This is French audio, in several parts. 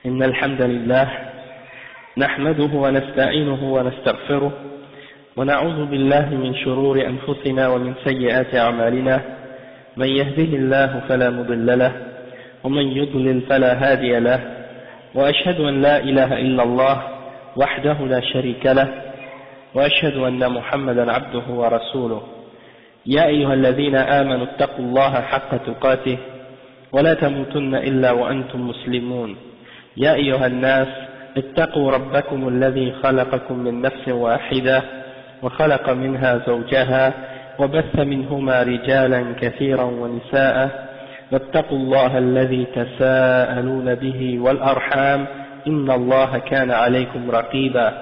إن الحمد لله نحمده ونستعينه ونستغفره ونعوذ بالله من شرور أنفسنا ومن سيئات أعمالنا من يهده الله فلا مضل له ومن يضلل فلا هادي له وأشهد أن لا إله إلا الله وحده لا شريك له وأشهد أن محمدا عبده ورسوله يا أيها الذين آمنوا اتقوا الله حق تقاته ولا تموتن إلا وأنتم مسلمون يا أيها الناس اتقوا ربكم الذي خلقكم من نفس واحدة وخلق منها زوجها وبث منهما رجالا كثيرا ونساء واتقوا الله الذي تساءلون به والأرحام إن الله كان عليكم رقيبا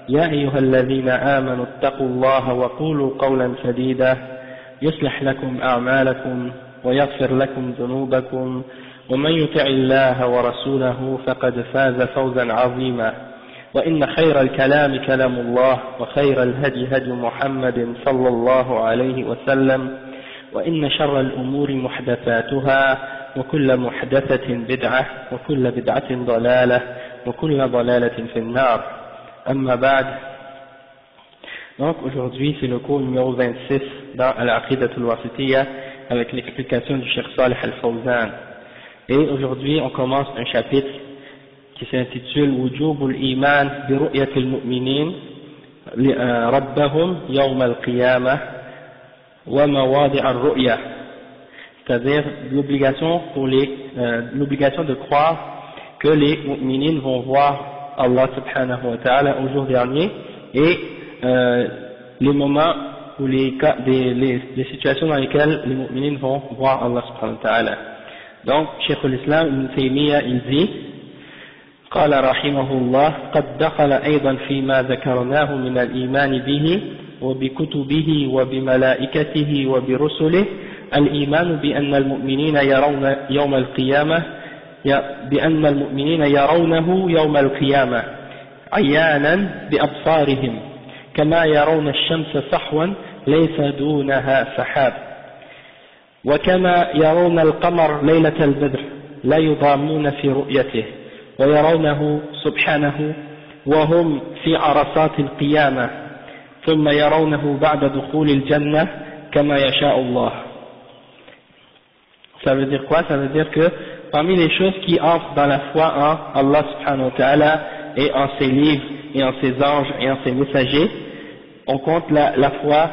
يا أيها الذين آمنوا اتقوا الله وقولوا قولا سديدا يصلح لكم أعمالكم ويغفر لكم ذنوبكم ومن يطع الله ورسوله فقد فاز فوزا عظيما وإن خير الكلام كلام الله وخير الهدي هدي محمد صلى الله عليه وسلم وإن شر الأمور محدثاتها وكل محدثة بدعة وكل بدعة ضلالة وكل ضلالة في النار أما بعد. Donc aujourd'hui c'est le cours numéro 26 dans Al-Aqidah al-Wasitiyya avec l'explication du Cheikh Salih al-Fawzan. Et aujourd'hui on commence un chapitre qui s'intitule Wujub al-Iman bi ru'yat al-mu'minin rabbahum yawm al-qiyamah wa mawadi' al-ru'ya, c'est-à-dire l'obligation pour l'obligation de croire que les mu'minines vont voir Allah subhanahu wa ta'ala au jour dernier et les moments ou les situations dans lesquelles les mu'minines vont voir Allah subhanahu wa ta'ala. Donc, Cheikh al-Islam Ibn Taymiyyah il dit قال رحمه الله قد دخل أيضا فيما ذكرناه من الإيمان به وبكتبه وبملائكته وبرسله الإيمان بأن المؤمنين يرون يوم القيامة بأن المؤمنين يرونه يوم القيامة عيانا بأبصارهم كما يرون الشمس صحوا ليس دونها سحاب وكما يرون القمر ليلة البدر لا يضامون في رؤيته ويرونه سبحانه وهم في عرصات القيامة ثم يرونه بعد دخول الجنة كما يشاء الله. Ça veut dire quoi? Ça veut dire que parmi les choses qui entrent dans la foi en Allah subhanahu wa ta'ala et en ses livres et en ses anges et en ses messagers, on compte la foi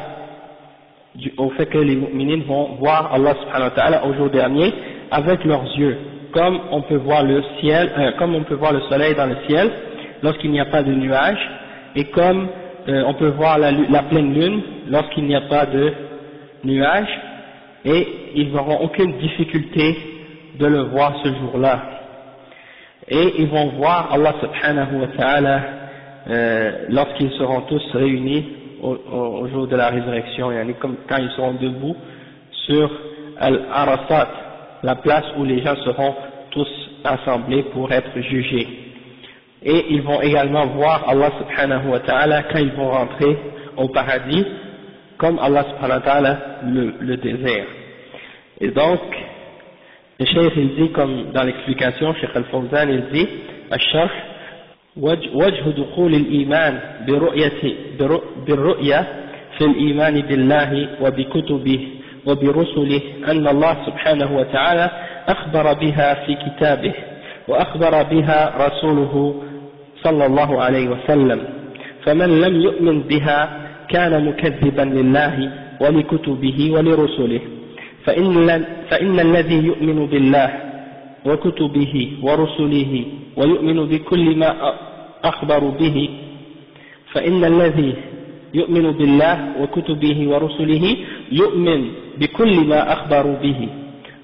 au fait que les mu'minines vont voir Allah subhanahu wa ta'ala au jour dernier avec leurs yeux, comme on peut voir le ciel, comme on peut voir le soleil dans le ciel lorsqu'il n'y a pas de nuages, et comme on peut voir la pleine lune lorsqu'il n'y a pas de nuages, et ils n'auront aucune difficulté de le voir ce jour-là. Et ils vont voir Allah subhanahu wa ta'ala lorsqu'ils seront tous réunis au jour de la résurrection, comme quand ils seront debout sur Al-Arasat, la place où les gens seront tous assemblés pour être jugés. Et ils vont également voir Allah subhanahu wa ta'ala quand ils vont rentrer au paradis, comme Allah subhanahu wa ta'ala le désire. Et donc, le cheikh il dit, comme dans l'explication, Cheikh al-Fawzan il dit, الشرح وجه دخول الإيمان بالرؤية في الإيمان بالله وبكتبه وبرسله أن الله سبحانه وتعالى أخبر بها في كتابه وأخبر بها رسوله صلى الله عليه وسلم، فمن لم يؤمن بها كان مكذبا لله ولكتبه ولرسله، فإن الذي يؤمن بالله وكتبه ورسله ويؤمن بكل ما أخبر به فإن الذي يؤمن بالله وكتبه ورسله يؤمن بكل ما أخبروا به.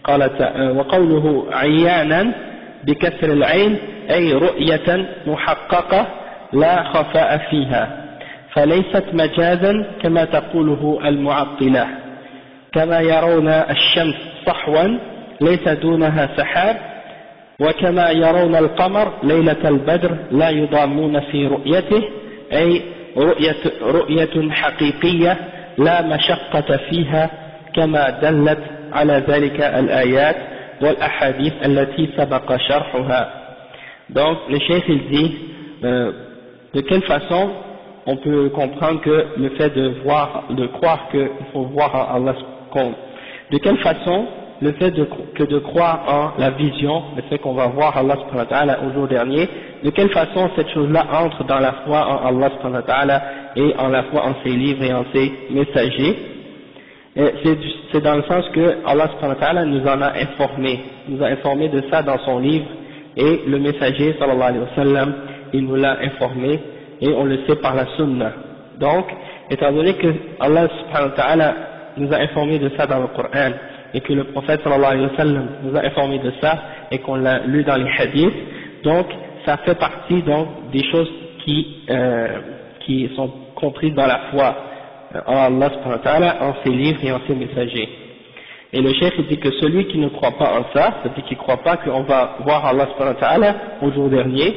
قال وقوله عيانا بكسر العين أي رؤية محققة لا خفاء فيها، فليست مجازا كما تقوله المعطلة، كما يرون الشمس صحوا ليس دونها سحاب، وكما يرون القمر ليلة البدر لا يضامون في رؤيته أي رؤية حقيقية لا مشقة فيها كما دلت على ذلك الآيات والأحاديث التي سبق شرحها. Donc le cheikh il dit de quelle façon on peut comprendre que le fait de croire qu'il faut voir en Allah, de quelle façon le fait de croire en la vision, le fait qu'on va voir Allah subhanahu wa ta'ala au jour dernier, de quelle façon cette chose-là entre dans la foi en Allah subhanahu wa ta'ala et en la foi en ses livres et en ses messagers. C'est dans le sens que Allah subhanahu wa ta'ala nous en a informé de ça dans son livre, et le messager sallallahu alayhi wa sallam, il nous l'a informé, et on le sait par la sunna. Donc, étant donné que Allah subhanahu wa ta'ala nous a informé de ça dans le Coran, et que le prophète sallallahu alayhi wa sallam nous a informé de ça, et qu'on l'a lu dans les hadiths, donc ça fait partie donc des choses qui sont comprises dans la foi en Allah subhanahu wa ta'ala, en ses livres et en ses messagers. Et le cheikh dit que celui qui ne croit pas en ça, c'est-à-dire qui ne croit pas qu'on va voir Allah subhanahu wa ta'ala au jour dernier,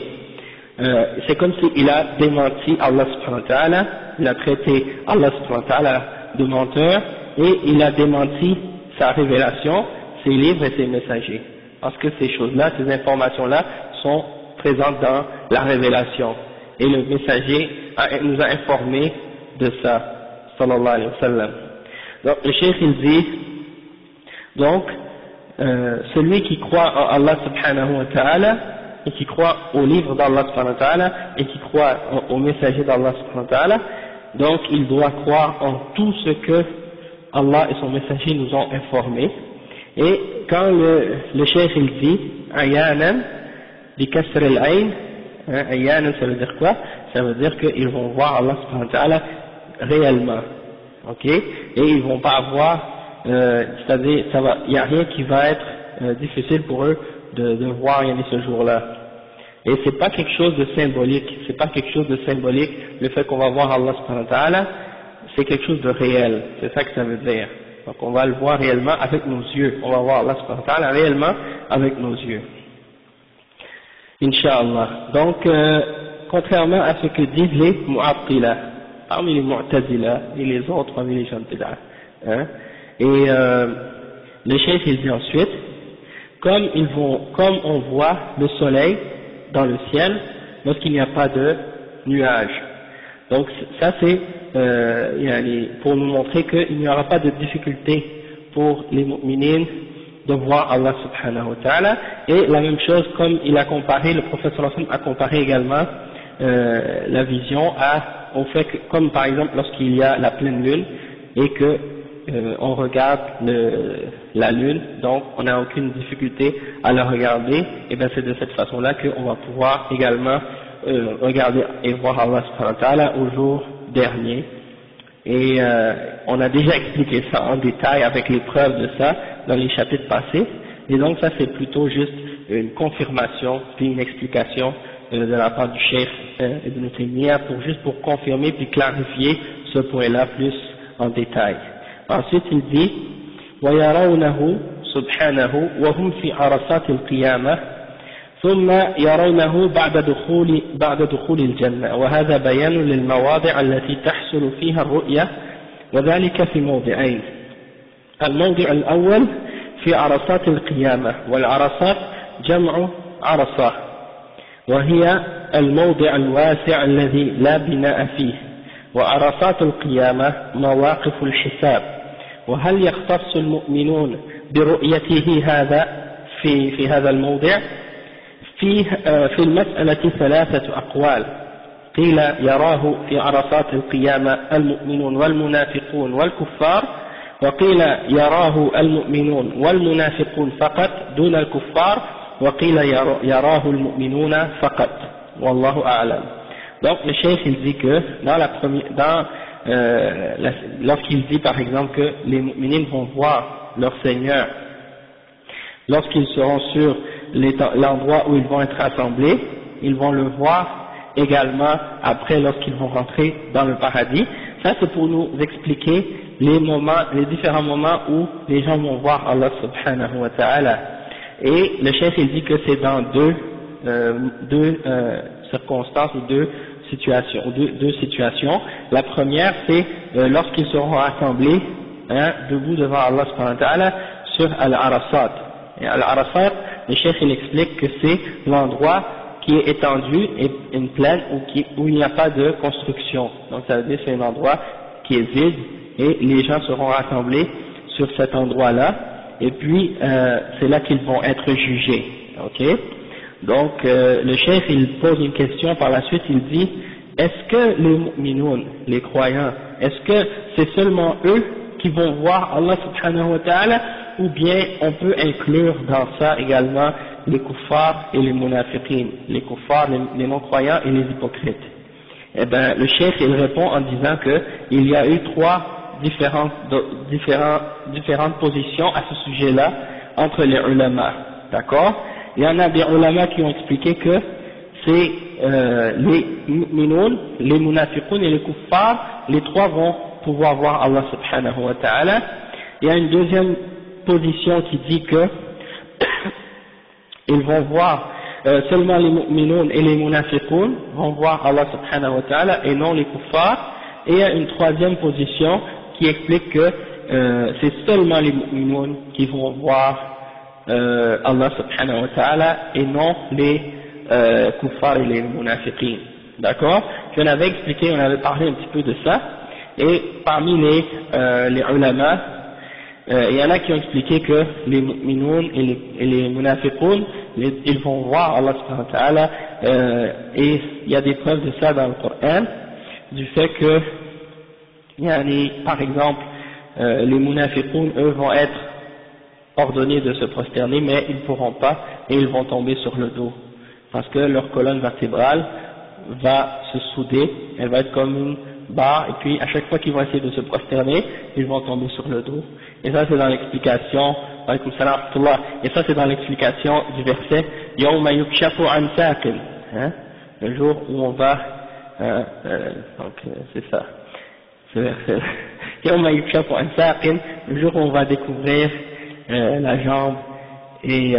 c'est comme s'il a démenti Allah subhanahu wa ta'ala, il a traité Allah subhanahu wa ta'ala de menteur, et il a démenti sa révélation, ses livres et ses messagers. Parce que ces choses-là, ces informations-là sont présentes dans la révélation. Et le messager nous a informé de ça, sallallahu alayhi wa sallam. Donc le cheikh il dit, donc celui qui croit en Allah subhanahu wa ta'ala, et qui croit au livre d'Allah subhanahu wa ta'ala, et qui croit au messager d'Allah subhanahu wa ta'ala, donc il doit croire en tout ce que Allah et son messager nous ont informé. Et quand le cheikh il dit ayanan bi kasr al-ayn, ayanan ça veut dire quoi? Ça veut dire qu'ils vont voir Allah subhanahu wa ta'ala réellement, ok, et ils vont pas avoir c'est-à-dire il n'y a rien qui va être difficile pour eux de voir ce jour-là. Et c'est pas quelque chose de symbolique, le fait qu'on va voir Allah subhanahu wa ta'ala, c'est quelque chose de réel, c'est ça que ça veut dire. Donc on va le voir réellement avec nos yeux, on va voir Allah subhanahu wa ta'ala réellement avec nos yeux. Inch'Allah. Donc contrairement à ce que disent les Mu'attila, parmi les Mu'tazila et les autres parmi les gens de Bid'a, et le cheikh il dit ensuite, comme on voit le soleil dans le ciel lorsqu'il n'y a pas de nuages. Donc ça c'est pour nous montrer qu'il n'y aura pas de difficulté pour les mu'minines de voir Allah subhanahu wa ta'ala. Et la même chose, comme il a comparé, le prophète sallallahu alayhi wa sallam a comparé également la vision au fait que, comme par exemple lorsqu'il y a la pleine lune et que on regarde la lune, donc on n'a aucune difficulté à la regarder, et bien c'est de cette façon-là qu'on va pouvoir également regarder et voir Allah subhanahu wa ta'ala au jour dernier. Et on a déjà expliqué ça en détail avec les preuves de ça dans les chapitres passés, et donc ça c'est plutôt juste une confirmation puis une explication de la part du cheikh Ibn Taymiyyah pour confirmer puis clarifier ce point-là plus en détail. Ensuite il dit وَيَرَوْنَهُ سُبْحَانَهُ وَهُمْ فِي عَرَصَاتِ الْقِيَامَةِ ثم يرونه بعد دخول الجنة، وهذا بيان للمواضع التي تحصل فيها الرؤية، وذلك في موضعين. الموضع الأول في عرصات القيامة، والعرصات جمع عرصة، وهي الموضع الواسع الذي لا بناء فيه، وعرصات القيامة مواقف الحساب. وهل يختص المؤمنون برؤيته هذا في هذا الموضع؟ في المسألة ثلاثة أقوال، قيل يراه في عرصات القيامة المؤمنون والمنافقون والكفار، وقيل يراه المؤمنون والمنافقون فقط دون الكفار، وقيل يراه المؤمنون فقط، والله أعلم. Donc le cheikh il dit que lorsqu'il dit par exemple que les mu'minines vont voir leur Seigneur lorsqu'ils seront sur l'endroit où ils vont être assemblés, ils vont le voir également après lorsqu'ils vont rentrer dans le paradis. Ça c'est pour nous expliquer les différents moments où les gens vont voir Allah subhanahu wa ta'ala. Et le cheikh il dit que c'est dans deux circonstances ou deux situations. La première c'est lorsqu'ils seront assemblés debout devant Allah subhanahu wa ta'ala sur Al-Arasat. Et Al-Arasat, le cheikh il explique que c'est l'endroit qui est étendue et une plaine où il n'y a pas de construction. Donc ça veut dire que c'est un endroit qui est vide et les gens seront rassemblés sur cet endroit-là et puis c'est là qu'ils vont être jugés. Ok? Donc le cheikh il pose une question par la suite, il dit est-ce que les mu'minoun, les croyants, est-ce que c'est seulement eux qui vont voir Allah subhanahu wa ta'ala ou bien on peut inclure dans ça également les kuffars et les munafiqin, les kuffars, les non-croyants et les hypocrites? Eh bien, le cheikh il répond en disant que il y a eu trois différentes positions à ce sujet-là entre les ulama, d'accord? Il y en a des ulama qui ont expliqué que c'est les mu'minoun, les munafiqun et les kuffars, les trois vont pouvoir voir Allah subhanahu wa ta'ala. Il y a une deuxième position qui dit que ils vont voir seulement les mu'minoun et les munafiqun vont voir Allah subhanahu wa ta'ala et non les kuffars. Et il y a une troisième position qui explique que c'est seulement les mu'minoun qui vont voir Allah subhanahu wa ta'ala et non les kuffars et les munafiqin. D'accord? Je l'avais expliqué, on avait parlé un petit peu de ça. Et parmi les ulama, il y en a qui ont expliqué que les mu'minoun et les munafiqun, ils vont voir Allah subhanahu wa ta'ala, et il y a des preuves de ça dans le Coran, du fait que, par exemple, les munafiqun, eux, vont être ordonnés de se prosterner, mais ils ne pourront pas, et ils vont tomber sur le dos, parce que leur colonne vertébrale va se souder, elle va être comme une barre, et puis à chaque fois qu'ils vont essayer de se prosterner, ils vont tomber sur le dos. Et ça c'est dans l'explication, et ça c'est dans l'explication du verset Yawma yukshafu an saqin, le jour où on va, donc c'est ça, ce verset, Yawma yukshafu an saqin, le jour où on va découvrir la jambe, et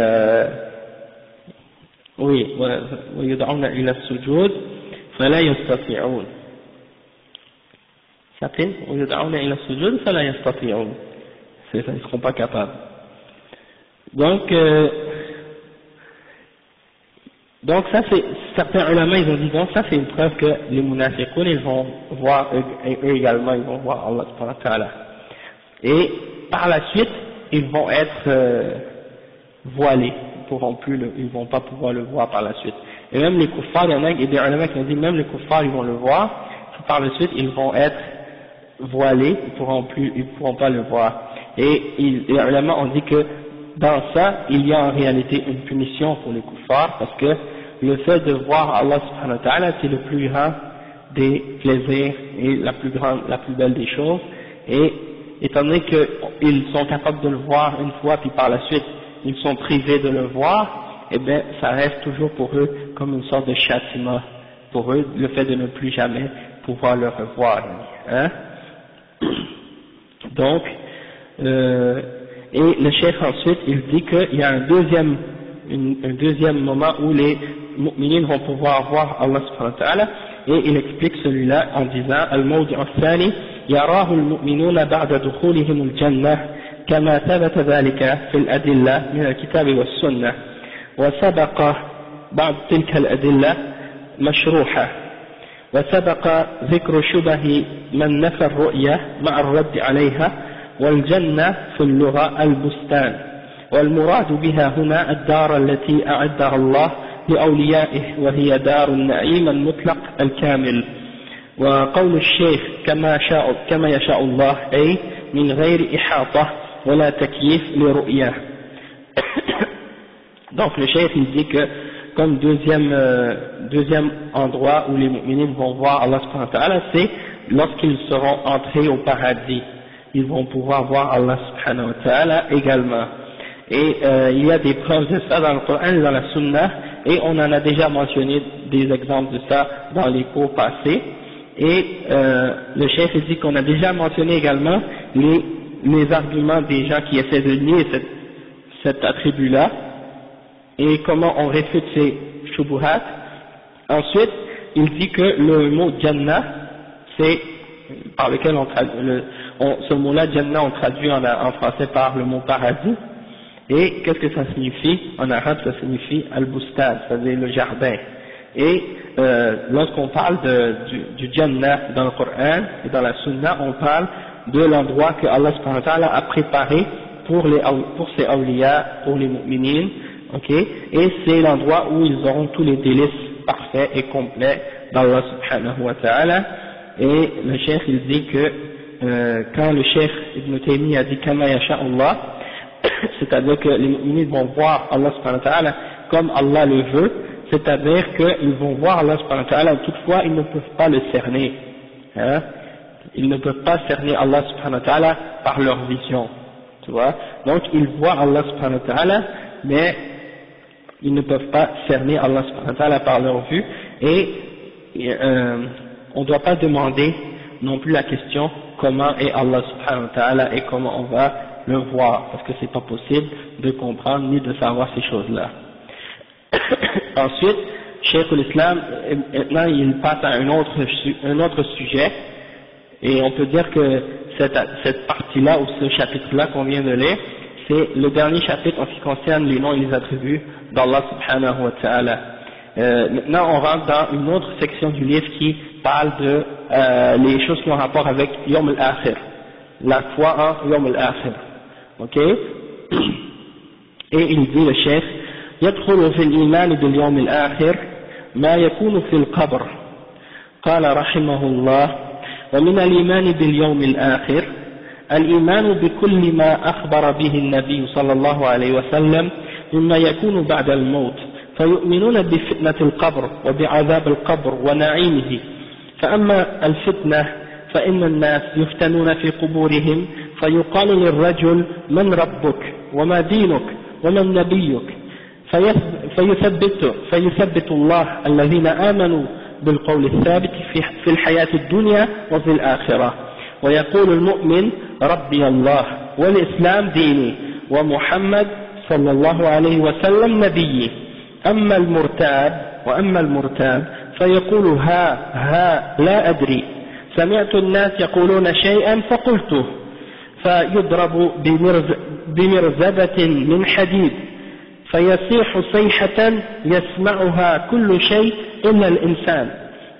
oui, ويدعون إلى السجود فلا يستطيعون. ساقين ويدعون إلى السجود فلا يستطيعون. C'est ça, ils ne seront pas capables. Donc ça c'est, certains ulama ils ont dit donc ça c'est une preuve que les munafiqun ils vont voir, eux également ils vont voir Allah subhanahu wa ta'ala. Et par la suite ils vont être voilés. Ils vont pas pouvoir le voir par la suite. Et même les kuffars, il y en a des ulama qui ont dit même les kuffars ils vont le voir, par la suite ils vont être voilés, ils pourront pas le voir. Et les ulama ont dit que dans ça, il y a en réalité une punition pour les kuffars, parce que le fait de voir Allah subhanahu wa ta'ala, c'est le plus grand des plaisirs et la plus belle des choses. Et étant donné qu'ils sont capables de le voir une fois, puis par la suite, ils sont privés de le voir, eh bien, ça reste toujours pour eux comme une sorte de châtiment. Pour eux, le fait de ne plus jamais pouvoir le revoir. Donc, et le chef ensuite, il dit qu'il y a un deuxième moment où les mu'minines vont pouvoir voir Allah subhanahu wa ta'ala, et il explique celui-là en disant al-mawdi' al-thani yarahu al-mu'minuna ba'da dukhulihim al-jannah كما ثبت ذلك في الأدلة من الكتاب والسنة وسبق بعض تلك الأدلة مشروحة وسبق ذكر شبه من نفى الرؤية مع الرد عليها والجنة في اللغة البستان والمراد بها هنا الدار التي أعدها الله لأوليائه وهي دار النعيم المطلق الكامل وقول الشيخ كما يشاء الله أي من غير إحاطة ولا تكييف لرؤية. Donc le cheikh il dit que comme deuxième endroit où les mu'minines vont voir Allah subhanahu wa ta'ala, c'est lorsqu'ils seront entrés au paradis, ils vont pouvoir voir Allah subhanahu wa ta'ala également. Et il y a des preuves de ça dans le Coran et dans la Sunna, et on en a déjà mentionné des exemples de ça dans les cours passés. Et le chef dit qu'on a déjà mentionné également les arguments des gens qui essaient de nier cet attribut-là, et comment on réfute ces shubuhat. Ensuite, il dit que le mot Jannah, c'est par lequel ce mot-là, Jannah, on traduit en français par le mot paradis. Et qu'est-ce que ça signifie? En arabe, ça signifie al-bustan, c'est-à-dire le jardin. Et lorsqu'on parle du Jannah dans le Coran et dans la Sunna, on parle de l'endroit que Allah subhanahu wa ta'ala a préparé pour ses awliya, pour les mu'minines, ok, et c'est l'endroit où ils auront tous les délices parfaits et complets d'Allah subhanahu wa ta'ala. Et le cheikh il dit que quand le cheikh Ibn Taymiyyah a dit Kama yasha Allah, c'est-à-dire que les mu'minines vont voir Allah subhanahu wa ta'ala comme Allah le veut, c'est-à-dire qu'ils vont voir Allah subhanahu wa ta'ala, toutefois ils ne peuvent pas le cerner, hein? Ils ne peuvent pas cerner Allah subhanahu wa ta'ala par leur vision, tu vois, donc ils voient Allah subhanahu wa ta'ala, mais ils ne peuvent pas cerner Allah subhanahu wa ta'ala par leur vue, et on ne doit pas demander non plus la question comment est Allah subhanahu wa ta'ala et comment on va le voir, parce que c'est pas possible de comprendre ni de savoir ces choses-là. Ensuite, Cheikh l'Islam, maintenant il passe à un autre sujet, et on peut dire que cette partie-là, ou ce chapitre-là qu'on vient de lire, c'est le dernier chapitre en ce qui concerne les noms et les attributs d'Allah subhanahu wa ta'ala. Maintenant on rentre dans une autre section du livre qui parle de les choses qui ont rapport avec Yawm al-Akhir, la foi en Yawm al-Akhir, ok. Et il dit le chef يدخل في الإيمان باليوم الآخر ما يكون في القبر قال رحمه الله ومن الإيمان باليوم الآخر الإيمان بكل ما أخبر به النبي صلى الله عليه وسلم مما يكون بعد الموت فيؤمنون بفتنة القبر وبعذاب القبر ونعيمه. فأما الفتنة فإن الناس يفتنون في قبورهم فيقال للرجل من ربك وما دينك ومن نبيك فيثبت الله الذين آمنوا بالقول الثابت في الحياة الدنيا وفي الآخرة ويقول المؤمن ربي الله والإسلام ديني ومحمد صلى الله عليه وسلم نبيي. أما المرتاب فيقول ها لا أدري سمعت الناس يقولون شيئا فقلته فيضرب بمرزبة من حديد فيصيح صيحة يسمعها كل شيء إلا الإنسان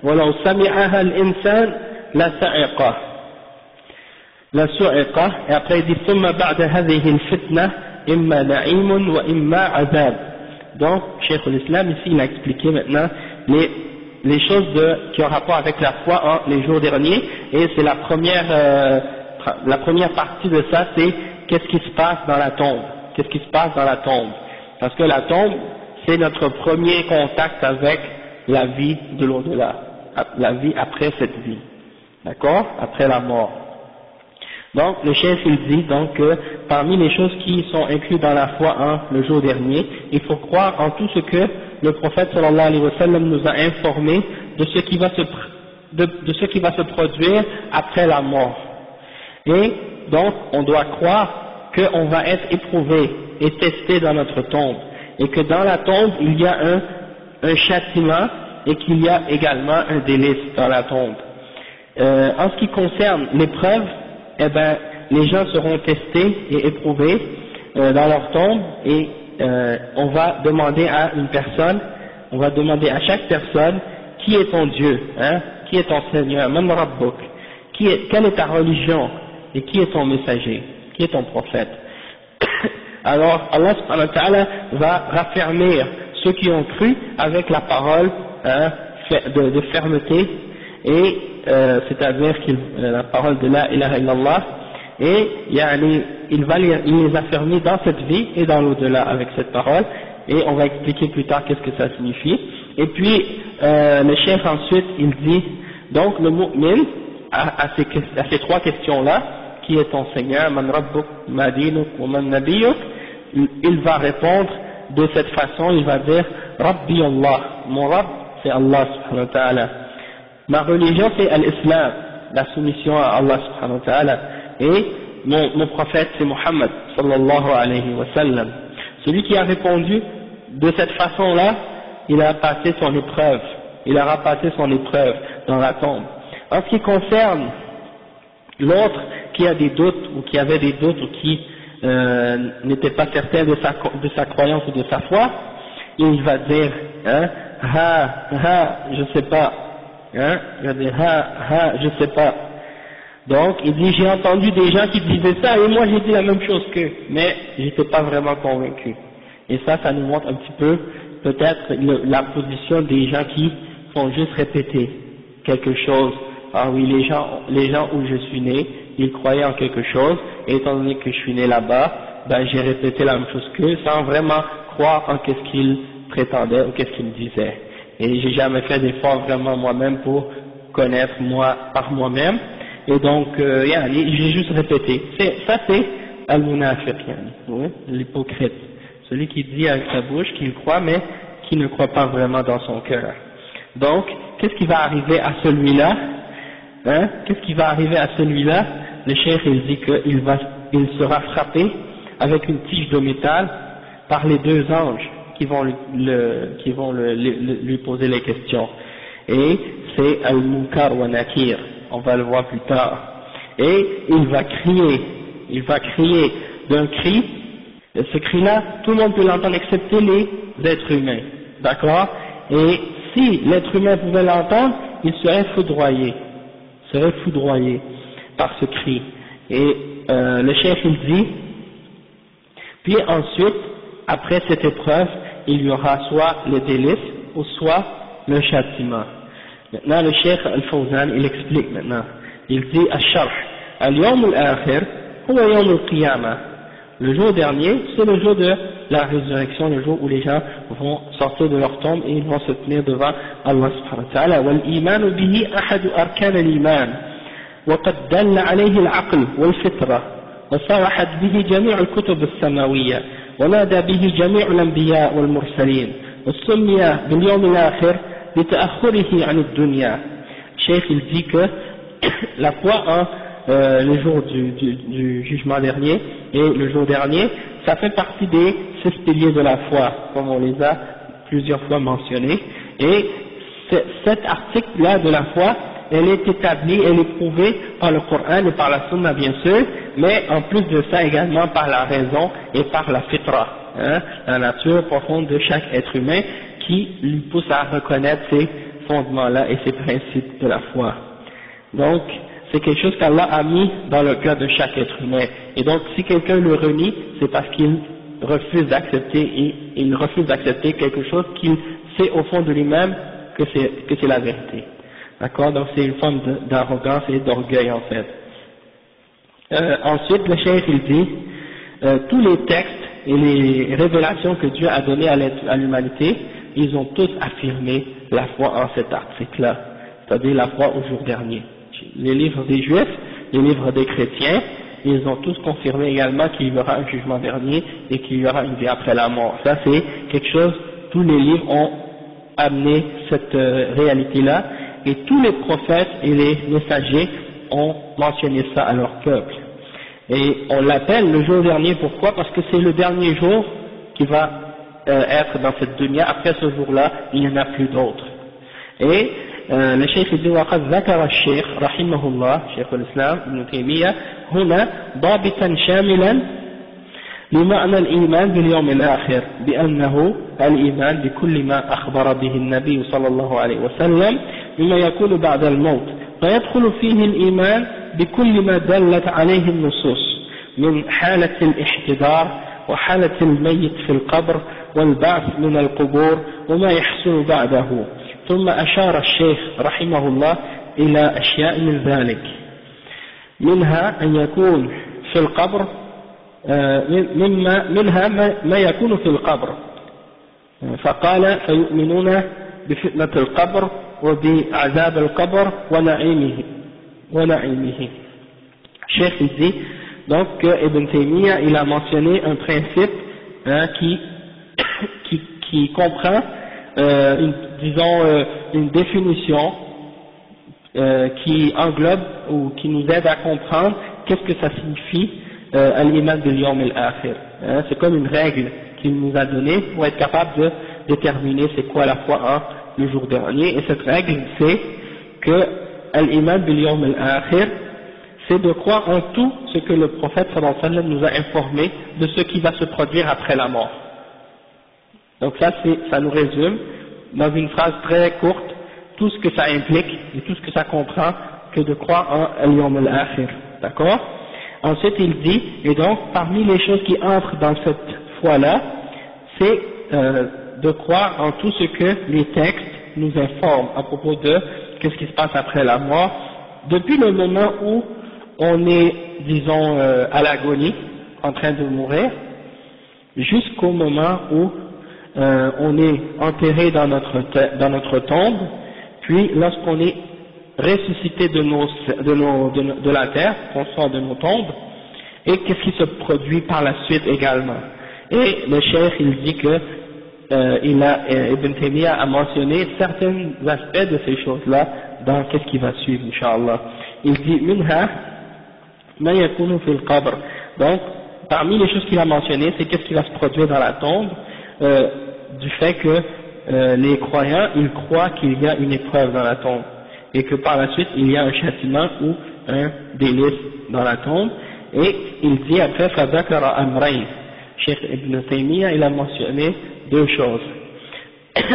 ولو سمعها الإنسان لسعقه. Et après il dit ثم بعد هذه الفتنة إما نعيم وإما عذاب. Donc Cheikh l'Islam ici il a expliqué maintenant les choses qui ont rapport avec la foi en les jours derniers, et c'est la première partie de ça, c'est qu'est-ce qui se passe dans la tombe, parce que la tombe c'est notre premier contact avec la vie de l'au-delà, la vie après cette vie, d'accord, après la mort. Donc le chef il dit donc que parmi les choses qui sont incluses dans la foi en le jour dernier, il faut croire en tout ce que le prophète sallallahu alayhi wa sallam nous a informé de ce qui va se produire après la mort. Et donc on doit croire qu'on va être éprouvé et testé dans notre tombe, et que dans la tombe il y a un châtiment et qu'il y a également un délice dans la tombe. En ce qui concerne l'épreuve, eh ben, les gens seront testés et éprouvés dans leur tombe, et on va demander à une personne, on va demander à chaque personne qui est ton Dieu, hein, qui est ton Seigneur, Man Rabbuk, quelle est ta religion et qui est ton messager, qui est ton prophète. Alors Allah subhanahu wa ta'ala va raffermir ceux qui ont cru avec la parole de fermeté, et c'est-à-dire la parole de la ilaha illallah, et il les affermir dans cette vie et dans l'au-delà avec cette parole, et on va expliquer plus tard qu'est-ce que ça signifie. Et puis le chef ensuite il dit donc le mu'min à ces trois questions-là, qui est ton Seigneur, man rabbuk, ma dinuk, wa man nabiyuk, il va répondre de cette façon, il va dire Rabbi Allah, mon Rabb c'est Allah subhanahu wa ta'ala, ma religion c'est l'islam, la soumission à Allah subhanahu wa ta'ala, et mon prophète c'est Muhammad sallallahu alayhi wa sallam. Celui qui a répondu de cette façon-là, il a passé son épreuve, il aura passé son épreuve dans la tombe. En ce qui concerne l'autre qui a des doutes, ou qui avait des doutes, ou qui n'était pas certain de sa croyance ou de sa foi, il va dire je sais pas, hein, regardez, je sais pas. Donc, il dit, j'ai entendu des gens qui disaient ça, et moi j'ai dit la même chose qu'eux, mais j'étais pas vraiment convaincu. Et ça nous montre un petit peu, peut-être, la position des gens qui font juste répéter quelque chose. Ah oui, les gens où je suis né, ils croyaient en quelque chose, et étant donné que je suis né là-bas, ben j'ai répété la même chose qu'eux, sans vraiment croire en qu'est-ce qu'ils prétendaient ou qu'est-ce qu'ils disaient. Et j'ai jamais fait d'effort vraiment moi-même pour connaître par moi-même, et donc j'ai juste répété. Ça c'est al-munafiq, l'hypocrite, celui qui dit avec sa bouche qu'il croit mais qui ne croit pas vraiment dans son cœur. Donc qu'est-ce qui va arriver à celui-là, hein? Qu'est-ce qui va arriver à celui-là? Le cheikh il dit qu'il sera frappé avec une tige de métal par les deux anges qui vont lui poser les questions. Et c'est Al-Munkar wa Nakir, on va le voir plus tard. Et il va crier d'un cri, et ce cri-là, tout le monde peut l'entendre excepté les êtres humains, d'accord? Et si l'être humain pouvait l'entendre, il serait foudroyé par ce cri. Et le chef il dit, puis ensuite, après cette épreuve, il y aura soit le délice ou soit le châtiment. Maintenant le cheikh Al-Fawzan il explique maintenant, il dit Ash-Sharh, Al-Yawm al-Akhir huwa Yawm al-Qiyamah, le jour dernier c'est le jour de la résurrection, le jour où les gens vont sortir de leur tombe et ils vont se tenir devant Allah subhanahu wa ta'ala. Wal-Iman bihi ahadu arkan al-Iman وقد دل عليه العقل والفطرة وصرحت به جميع الكتب السماوية ونادى به جميع الأنبياء والمرسلين وسمي باليوم الآخر لتأخره عن الدنيا. Cheikh il dit que la foi en le jour du jugement dernier et le jour dernier, ça fait partie des 6 piliers de la foi, comme on les a plusieurs fois mentionnés, et cet article-là de la foi, elle est établie, elle est prouvée par le Coran et par la Sunna bien sûr, mais en plus de ça également par la raison et par la fitra, hein, la nature profonde de chaque être humain qui lui pousse à reconnaître ces fondements-là et ces principes de la foi. Donc c'est quelque chose qu'Allah a mis dans le cœur de chaque être humain, et donc si quelqu'un le renie, c'est parce qu'il refuse d'accepter quelque chose qu'il sait au fond de lui-même que c'est la vérité. D'accord, donc c'est une forme d'arrogance et d'orgueil en fait. Ensuite, le cheikh il dit, tous les textes et les révélations que Dieu a données à l'humanité, ils ont tous affirmé la foi en cet article-là, c'est-à-dire la foi au jour dernier. Les livres des Juifs, les livres des chrétiens, ils ont tous confirmé également qu'il y aura un jugement dernier et qu'il y aura une vie après la mort. Ça c'est quelque chose, tous les livres ont amené cette réalité-là, et tous les prophètes et les messagers ont mentionné ça à leur peuple. Et on l'appelle le jour dernier, pourquoi? Parce que c'est le dernier jour qui va être dans cette dunya. Après ce jour-là, il n'y en a plus d'autres. Et le cheikh dit وقد ذكر الشيخ رحمه الله شيخ الإسلام ابن تيمية هنا ضابطا شاملا لمعنى الإيمان باليوم الآخر بأنه الإيمان بكل ما أخبر به النبي صلى الله عليه وسلم مما يكون بعد الموت، فيدخل فيه الإيمان بكل ما دلت عليه النصوص من حالة الاحتضار وحالة الميت في القبر والبعث من القبور وما يحصل بعده. ثم أشار الشيخ رحمه الله إلى أشياء من ذلك، منها أن يكون في القبر منها ما يكون في القبر، فقال فيؤمنون بفتنة القبر وبعذاب القبر ونعيمه. Cheikh il dit donc que Ibn Taymiyyah il a mentionné un principe qui comprend une définition qui englobe ou qui nous aide à comprendre qu'est-ce que ça signifie al-iman bil yawm al-akhir. C'est comme une règle qu'il nous a donnée pour être capable de déterminer c'est quoi la foi en le jour dernier, et cette règle c'est que al-iman bil yawm al-akhir, c'est de croire en tout ce que le prophète sallallahu alayhi wa sallam nous a informé de ce qui va se produire après la mort. Donc ça nous résume dans une phrase très courte tout ce que ça implique et tout ce que ça comprend que de croire en Al-Yawm al-Akhir. D'accord? Ensuite il dit, et donc parmi les choses qui entrent dans cette foi-là, c'est de croire en tout ce que les textes nous informent à propos de qu'est-ce qui se passe après la mort, depuis le moment où on est, disons, à l'agonie, en train de mourir, jusqu'au moment où on est enterré dans notre tombe, puis lorsqu'on est ressuscité de la terre, qu'on sort de nos tombes, et qu'est-ce qui se produit par la suite également. Et le cheikh il dit que Ibn Taymiyyah a mentionné certains aspects de ces choses-là dans qu'est-ce qui va suivre, Inch'Allah. Il dit minha ma yakunu fil qabr. Donc parmi les choses qu'il a mentionnées, c'est qu'est-ce qui va se produire dans la tombe, du fait que les croyants, ils croient qu'il y a une épreuve dans la tombe et que par la suite il y a un châtiment ou un délice dans la tombe. Et il dit après fadhakara amrayn. Cheikh Ibn Taymiyyah il a mentionné deux choses.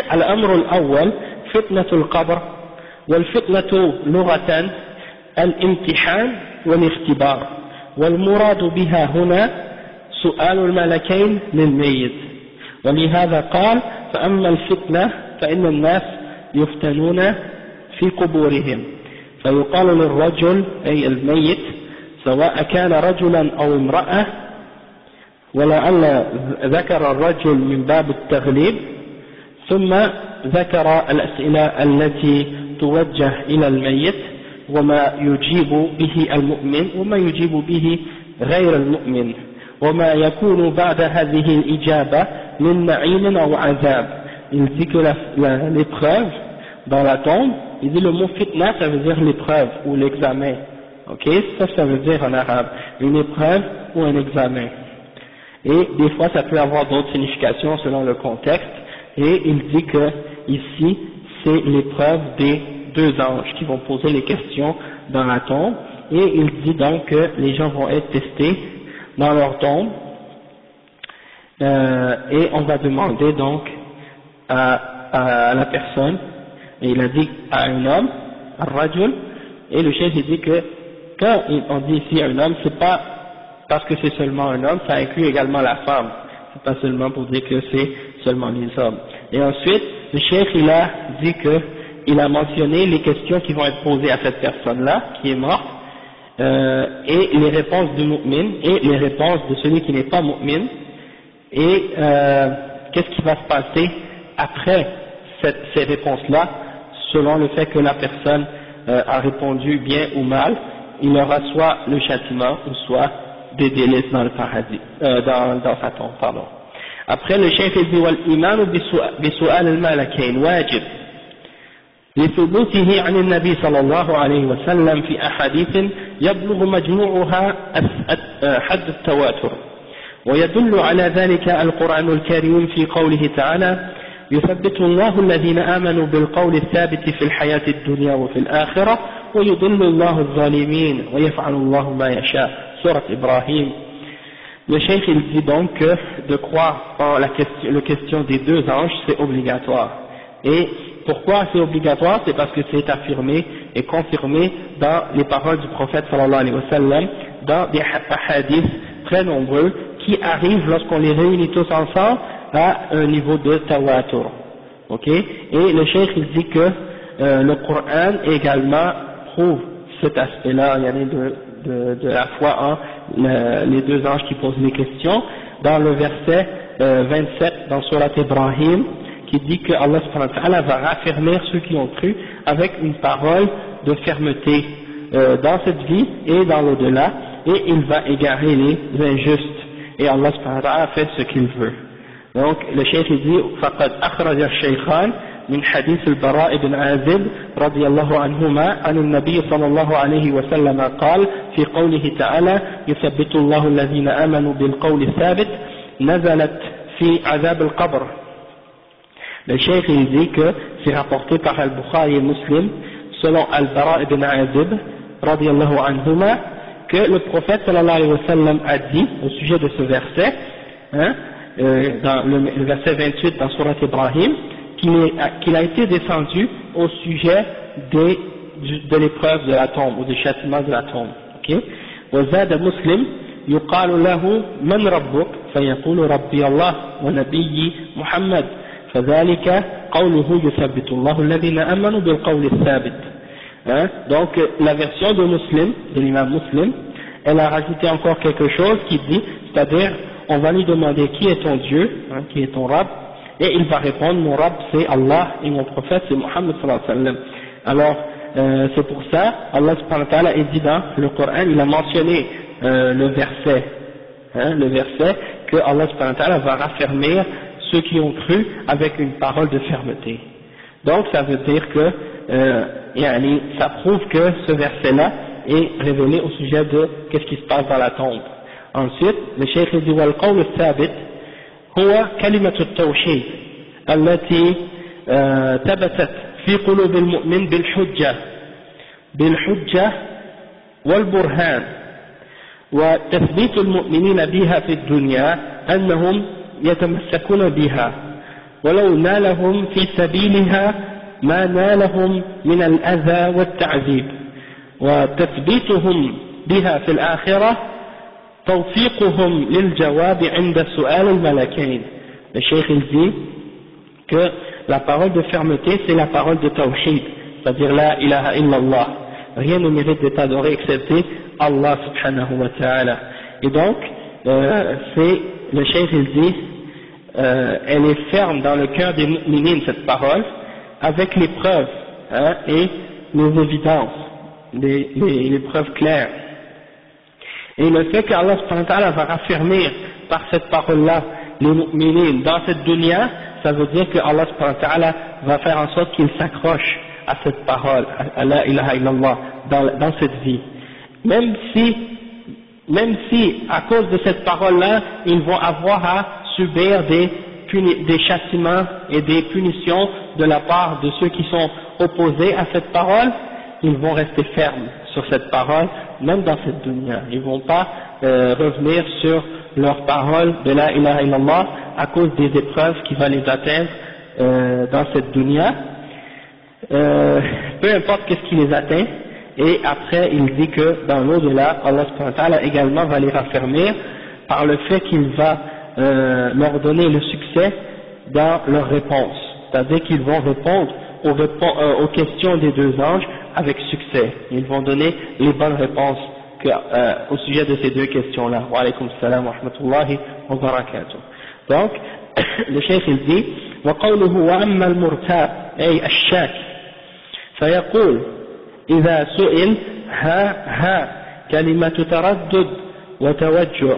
Al-amr al-awwal fitnatul qabr wal fitnatu lughatan al-imtihan wal ikhtibar wal murad biha huna su'al al-malakayn lil-mayyit ولهذا قال فأما الفتنة فإن الناس يفتنون في قبورهم فيقال للرجل أي الميت سواء كان رجلا أو امرأة ولعل ذكر الرجل من باب التغليب ثم ذكر الأسئلة التي توجه إلى الميت وما يجيب به المؤمن وما يجيب به غير المؤمن وما يكون بعد هذه الإجابة من نعيم أو عذاب. Il dit que l'épreuve dans la tombe, il dit le mot fitna ça veut dire l'épreuve ou l'examen, ok, ça veut dire en arabe une épreuve ou un examen, et des fois ça peut avoir d'autres significations selon le contexte, et il dit que ici c'est l'épreuve des deux anges qui vont poser les questions dans la tombe, et il dit donc que les gens vont être testés dans leur tombe, et on va demander donc à la personne, et il a dit à un homme, à Rajul, et le chef il dit que quand on dit ici un homme, c'est pas parce que c'est seulement un homme, ça inclut également la femme, c'est pas seulement pour dire que c'est seulement les hommes. Et ensuite, le chef il a dit que il a mentionné les questions qui vont être posées à cette personne-là, qui est morte, et les réponses du mu'min, et les réponses de celui qui n'est pas mu'min, et qu'est-ce qui va se passer après ces réponses-là, selon le fait que la personne a répondu bien ou mal, il aura soit le châtiment ou soit des délices dans le paradis, dans sa tombe, pardon. Après le chef dit wal iman bi su'al al-malakayn wajib لثبوته عن النبي صلى الله عليه وسلم في أحاديث يبلغ مجموعها حد التواتر ويدل على ذلك القرآن الكريم في قوله تعالى يثبت الله الذين آمنوا بالقول الثابت في الحياة الدنيا وفي الآخرة ويضل الله الظالمين ويفعل الله ما يشاء سورة إبراهيم. Le cheikh il dit donc que de croire en la question des deux anges c'est obligatoire. Et pourquoi c'est obligatoire? C'est parce que c'est affirmé et confirmé dans les paroles du prophète sallallahu alayhi wa sallam, dans des hadiths très nombreux qui arrivent lorsqu'on les réunit tous ensemble à un niveau de tawatur. Ok? Et le cheikh il dit que le Coran également prouve cet aspect-là, il y en a de la foi en les deux anges qui posent les questions, dans le verset 27 dans Surat Ibrahim, qui dit que Allah subhanahu wa ta'ala va raffermir ceux qui ont cru avec une parole de fermeté dans cette vie et dans l'au-delà, et il va égarer les injustes, et Allah subhanahu wa ta'ala fait ce qu'il veut. Donc le cheikh dit فقد أخرج الشيخان من حديث البراء بن عازب رضي الله عنهما عن النبي صلى الله عليه وسلم قال في قوله تعالى يثبت الله الذين آمنوا بالقول الثابت نزلت في عذاب القبر. Le cheikh il dit que c'est rapporté par Al-Bukhari et Muslim selon Al-Bara ibn Azib radiyallahu anhuma que le prophète sallallahu alayhi wa sallam a dit au sujet de ce verset, dans le verset 28 dans Surat Ibrahim, qu'il a été descendu au sujet de l'épreuve de la tombe, ou du châtiment de la tombe. Ok? وزاد مسلم يقال له من ربك فيقول ربي الله ونبي محمد فذلك قوله يثبت الله الذين آمنوا بالقول الثابت. Donc la version de Muslim, de l'imam Muslim, elle a rajouté encore quelque chose qui dit, c'est-à-dire on va lui demander qui est ton Dieu, qui est ton Rabb, et il va répondre mon Rabb c'est Allah et mon prophète c'est Muhammad sallallahu alayhi wa sallam. Alors c'est pour ça Allah subhanahu wa ta'ala dit dans le Coran, il a mentionné le verset que Allah subhanahu wa ta'ala va raffermir ceux qui ont cru avec une parole de fermeté. Donc ça veut dire que ça prouve que ce verset-là est révélé au sujet de qu'est-ce qui se passe dans la tombe. Ensuite, le cheikh dit والقول الثابت هو كلمة التوحيد التي ثبتت في قلوب المؤمن بالحجة والبرهان وتثبيت المؤمنين بها في الدنيا أنهم يتمسكون بها ولو نالهم في سبيلها ما نالهم من الأذى والتعذيب وتثبيتهم بها في الآخرة توفيقهم للجواب عند سؤال الملكين. Le cheikh il dit que la parole de fermeté c'est la parole de tawhid, c'est-à-dire la ilaha illallah, rien ne mérite d'être adoré excepté Allah subhanahu wa ta'ala. Et donc c'est le cheikh il dit elle est ferme dans le cœur des mu'minines cette parole avec les preuves et les évidences, les preuves claires. Et le fait qu'Allah subhanahu wa ta'ala va raffermir par cette parole-là les mu'minines dans cette dunya, ça veut dire que Allah subhanahu wa ta'ala va faire en sorte qu'ils s'accrochent à cette parole, à la ilaha illallah, dans cette vie. Même si à cause de cette parole-là, ils vont avoir à subir des châtiments et des punitions de la part de ceux qui sont opposés à cette parole, ils vont rester fermes sur cette parole, même dans cette dunya. Ils ne vont pas revenir sur leur parole de la ilaha illallah à cause des épreuves qui vont les atteindre dans cette dunya. Peu importe qu'est-ce qui les atteint, et après il dit que dans l'au-delà, Allah subhanahu wa ta'ala également va les raffermir par le fait qu'il va leur donner le succès dans leurs réponses, c'est-à-dire qu'ils vont répondre aux questions des deux anges avec succès. Ils vont donner les bonnes réponses au sujet de ces deux questions-là. Wa alaykum salam wa rahmatullahi wa barakatuh. Donc, le cheikh il dit وقوله وأما المرتاب أي الشاك فيقول إذا سئل ها كلمة تردد وتوجع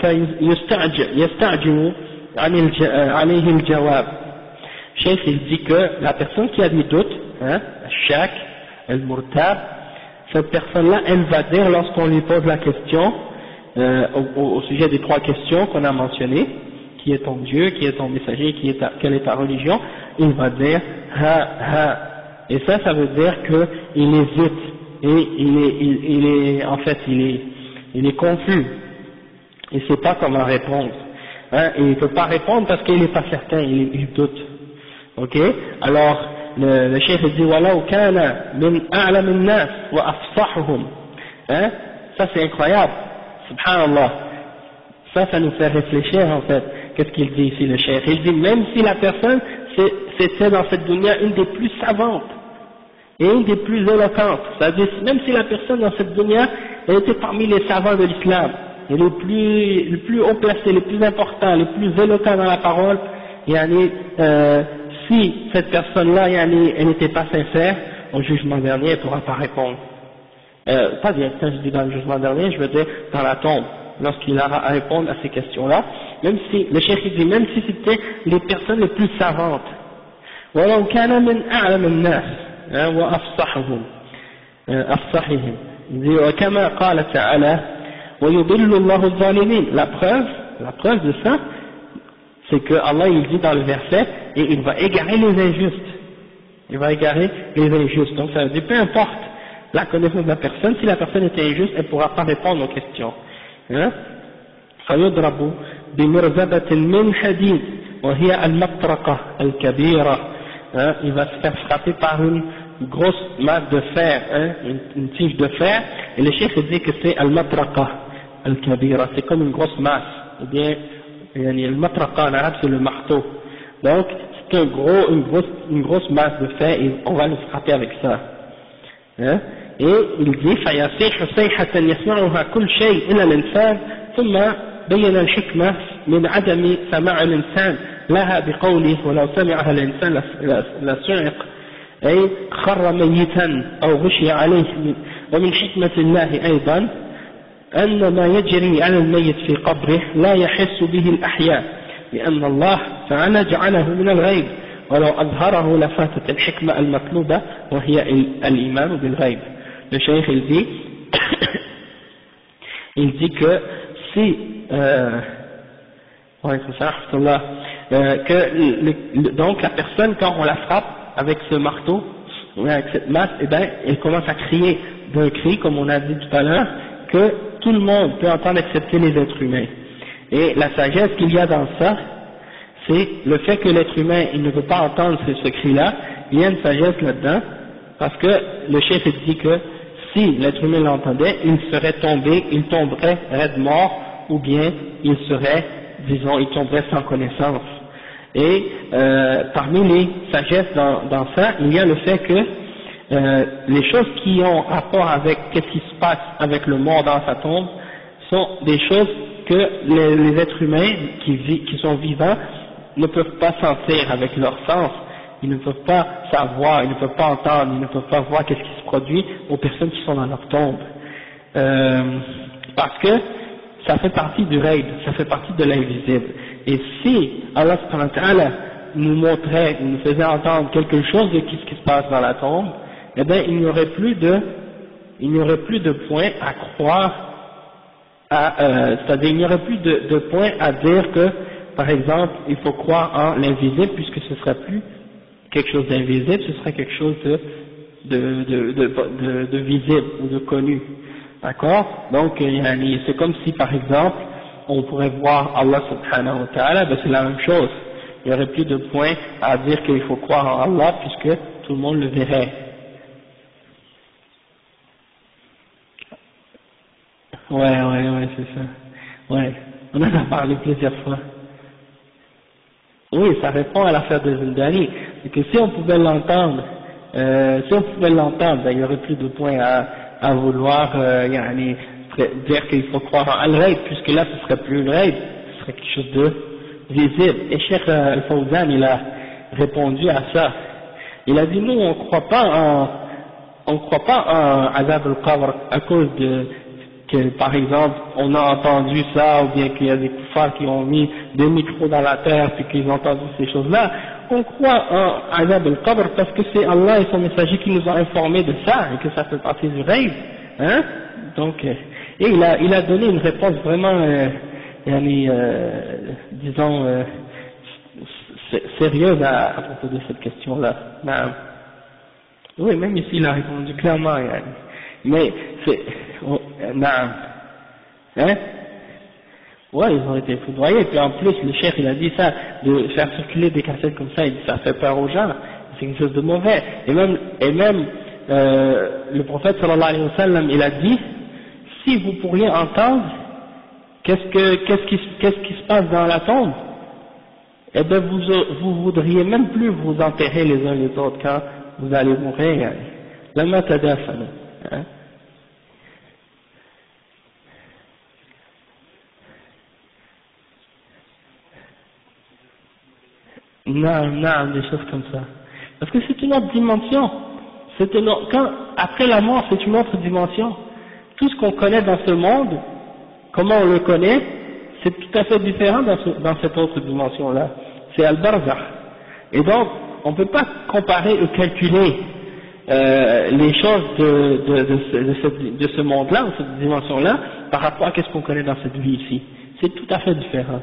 فيستعجل عليه الجواب. Cheikh il dit que la personne qui a des doutes, Shak, al-Murtab, cette personne-là, elle va dire lorsqu'on lui pose la question au sujet des trois questions qu'on a mentionnées, qui est ton Dieu, qui est ton messager, quelle est ta religion, il va dire ha. Et ça veut dire qu'il hésite et il est confus, il ne sait pas comment répondre, et il ne peut pas répondre parce qu'il n'est pas certain, il doute. Ok, alors le cheikh dit walau kana min a'lam an-nas wa afsahum, ça c'est incroyable, subhanallah, ça nous fait réfléchir en fait. Qu'est-ce qu'il dit ici le cheikh? Il dit même si la personne c'était dans cette dunya une des plus savantes et une des plus éloquentes, c'est-à-dire même si la personne dans cette dunya elle était parmi les savants de l'islam, et les plus haut placés, les plus importants, les plus éloquents dans la parole, si cette personne-là, elle n'était pas sincère, au jugement dernier, elle ne pourra pas répondre. Pas directement, je dis dans le jugement dernier, je veux dire dans la tombe, lorsqu'il aura à répondre à ces questions-là, même si, le cheikh dit, même si c'était les personnes les plus savantes. وَلَوْ كَانَ مِنْ أَعْلَمِ النَّاسِ وَأَفْصَحِهِمْ. Il dit, وَكَمَا قَالَ تَعَالَى وَيُضِلُّ اللَّهُ الظَّالِمِينَ. La preuve de ça, c'est que Allah il dit dans le verset, et il va égarer les injustes. Il va égarer les injustes. Donc ça veut dire, peu importe la connaissance de la personne, si la personne est injuste, elle ne pourra pas répondre aux questions. فَيُضْرَبُ بِمِرْزَبَةٍ مِنْ حَدِيدٍ وهي المطرقة الكبيرة, hein, il va se faire frapper par une grosse masse de fer, hein, une tige de fer, et le cheikh dit que c'est al-matraqa al-kabira, c'est comme une grosse masse, ou bien al-matraqa en arabe c'est le marteau, donc c'est une grosse masse de fer et on va le frapper avec ça, hein, et il dit فيصيح صيحة يسمعها كل شيء إلا الإنسان ثم بين الحكمة من عدم سماع الإنسان لها بقوله ولو سمعها الإنسان لصعق أي خر ميتا أو غشي عليه. ومن حكمة الله أيضا أن ما يجري على الميت في قبره لا يحس به الأحياء لأن الله تعالى جعله من الغيب ولو أظهره لفاتت الحكمة المطلوبة وهي الإيمان بالغيب. Le cheikh il dit que si donc la personne quand on la frappe avec ce marteau ou avec cette masse, eh ben elle commence à crier d'un cri comme on a dit tout à l'heure que tout le monde peut entendre excepté les êtres humains. Et la sagesse qu'il y a dans ça, c'est le fait que l'être humain il ne veut pas entendre ce cri-là. Il y a une sagesse là-dedans parce que le chef dit que si l'être humain l'entendait, il serait tombé, il tomberait raide mort, ou bien il serait, disons, il tomberait sans connaissance. Et parmi les sagesses dans ça, il y a le fait que les choses qui ont rapport avec qu'est-ce qui se passe avec le mort dans sa tombe sont des choses que les êtres humains qui sont vivants ne peuvent pas sentir avec leur sens. Ils ne peuvent pas savoir, ils ne peuvent pas entendre, ils ne peuvent pas voir qu'est-ce qui se produit aux personnes qui sont dans leur tombe. Parce que ça fait partie du raid, ça fait partie de l'invisible. Et si Allah subhanahu wa ta'ala nous montrait, nous faisait entendre quelque chose de ce qui se passe dans la tombe, eh bien il n'y aurait plus de points à croire, c'est-à-dire il n'y aurait plus de points à dire que, par exemple, il faut croire en l'invisible puisque ce serait plus quelque chose d'invisible, ce serait quelque chose de visible ou de connu. D'accord? Donc, c'est comme si, par exemple, on pourrait voir Allah subhanahu wa ta'ala, ben c'est la même chose. Il n'y aurait plus de point à dire qu'il faut croire en Allah puisque tout le monde le verrait. Ouais, c'est ça. Ouais, on en a parlé plusieurs fois. Oui, ça répond à l'affaire de Zindani. C'est que si on pouvait l'entendre, ben, il n'y aurait plus de point à vouloir dire qu'il faut croire en Al-Ghaib, puisque là ce serait plus le Ghaib, ce serait quelque chose de visible. Et Cheikh Al-Fawzan, il a répondu à ça. Il a dit nous on croit pas en Azab al-Qabr à cause de que par exemple on a entendu ça, ou bien qu'il y a des kuffars qui ont mis des micros dans la terre puis qu'ils ont entendu ces choses-là. On croit en Azab al-Qabr parce que c'est Allah et son messager qui nous ont informés de ça et que ça fait partie du rêve, hein. Donc, et il a donné une réponse vraiment, disons, sérieuse à propos de cette question-là. Oui, même ici il a répondu clairement, mais c'est, hein? Ouais, ils ont été foudroyés, puis en plus le chef il a dit ça, de faire circuler des cassettes comme ça, il dit ça fait peur aux gens, c'est quelque chose de mauvais. Et même le prophète sallallahu alayhi wa sallam, il a dit, si vous pourriez entendre qu'est-ce qui se passe dans la tombe, eh bien vous voudriez même plus vous enterrer les uns les autres quand vous allez mourir. La matadafana, hein? Non, des choses comme ça. Parce que c'est une autre dimension. Après la mort, c'est une autre dimension. Tout ce qu'on connaît dans ce monde, comment on le connaît, c'est tout à fait différent dans cette autre dimension-là. C'est Al-Barzakh. Et donc, on ne peut pas comparer ou calculer les choses de ce monde-là, ou cette dimension-là, par rapport à ce qu'on connaît dans cette vie ici. C'est tout à fait différent.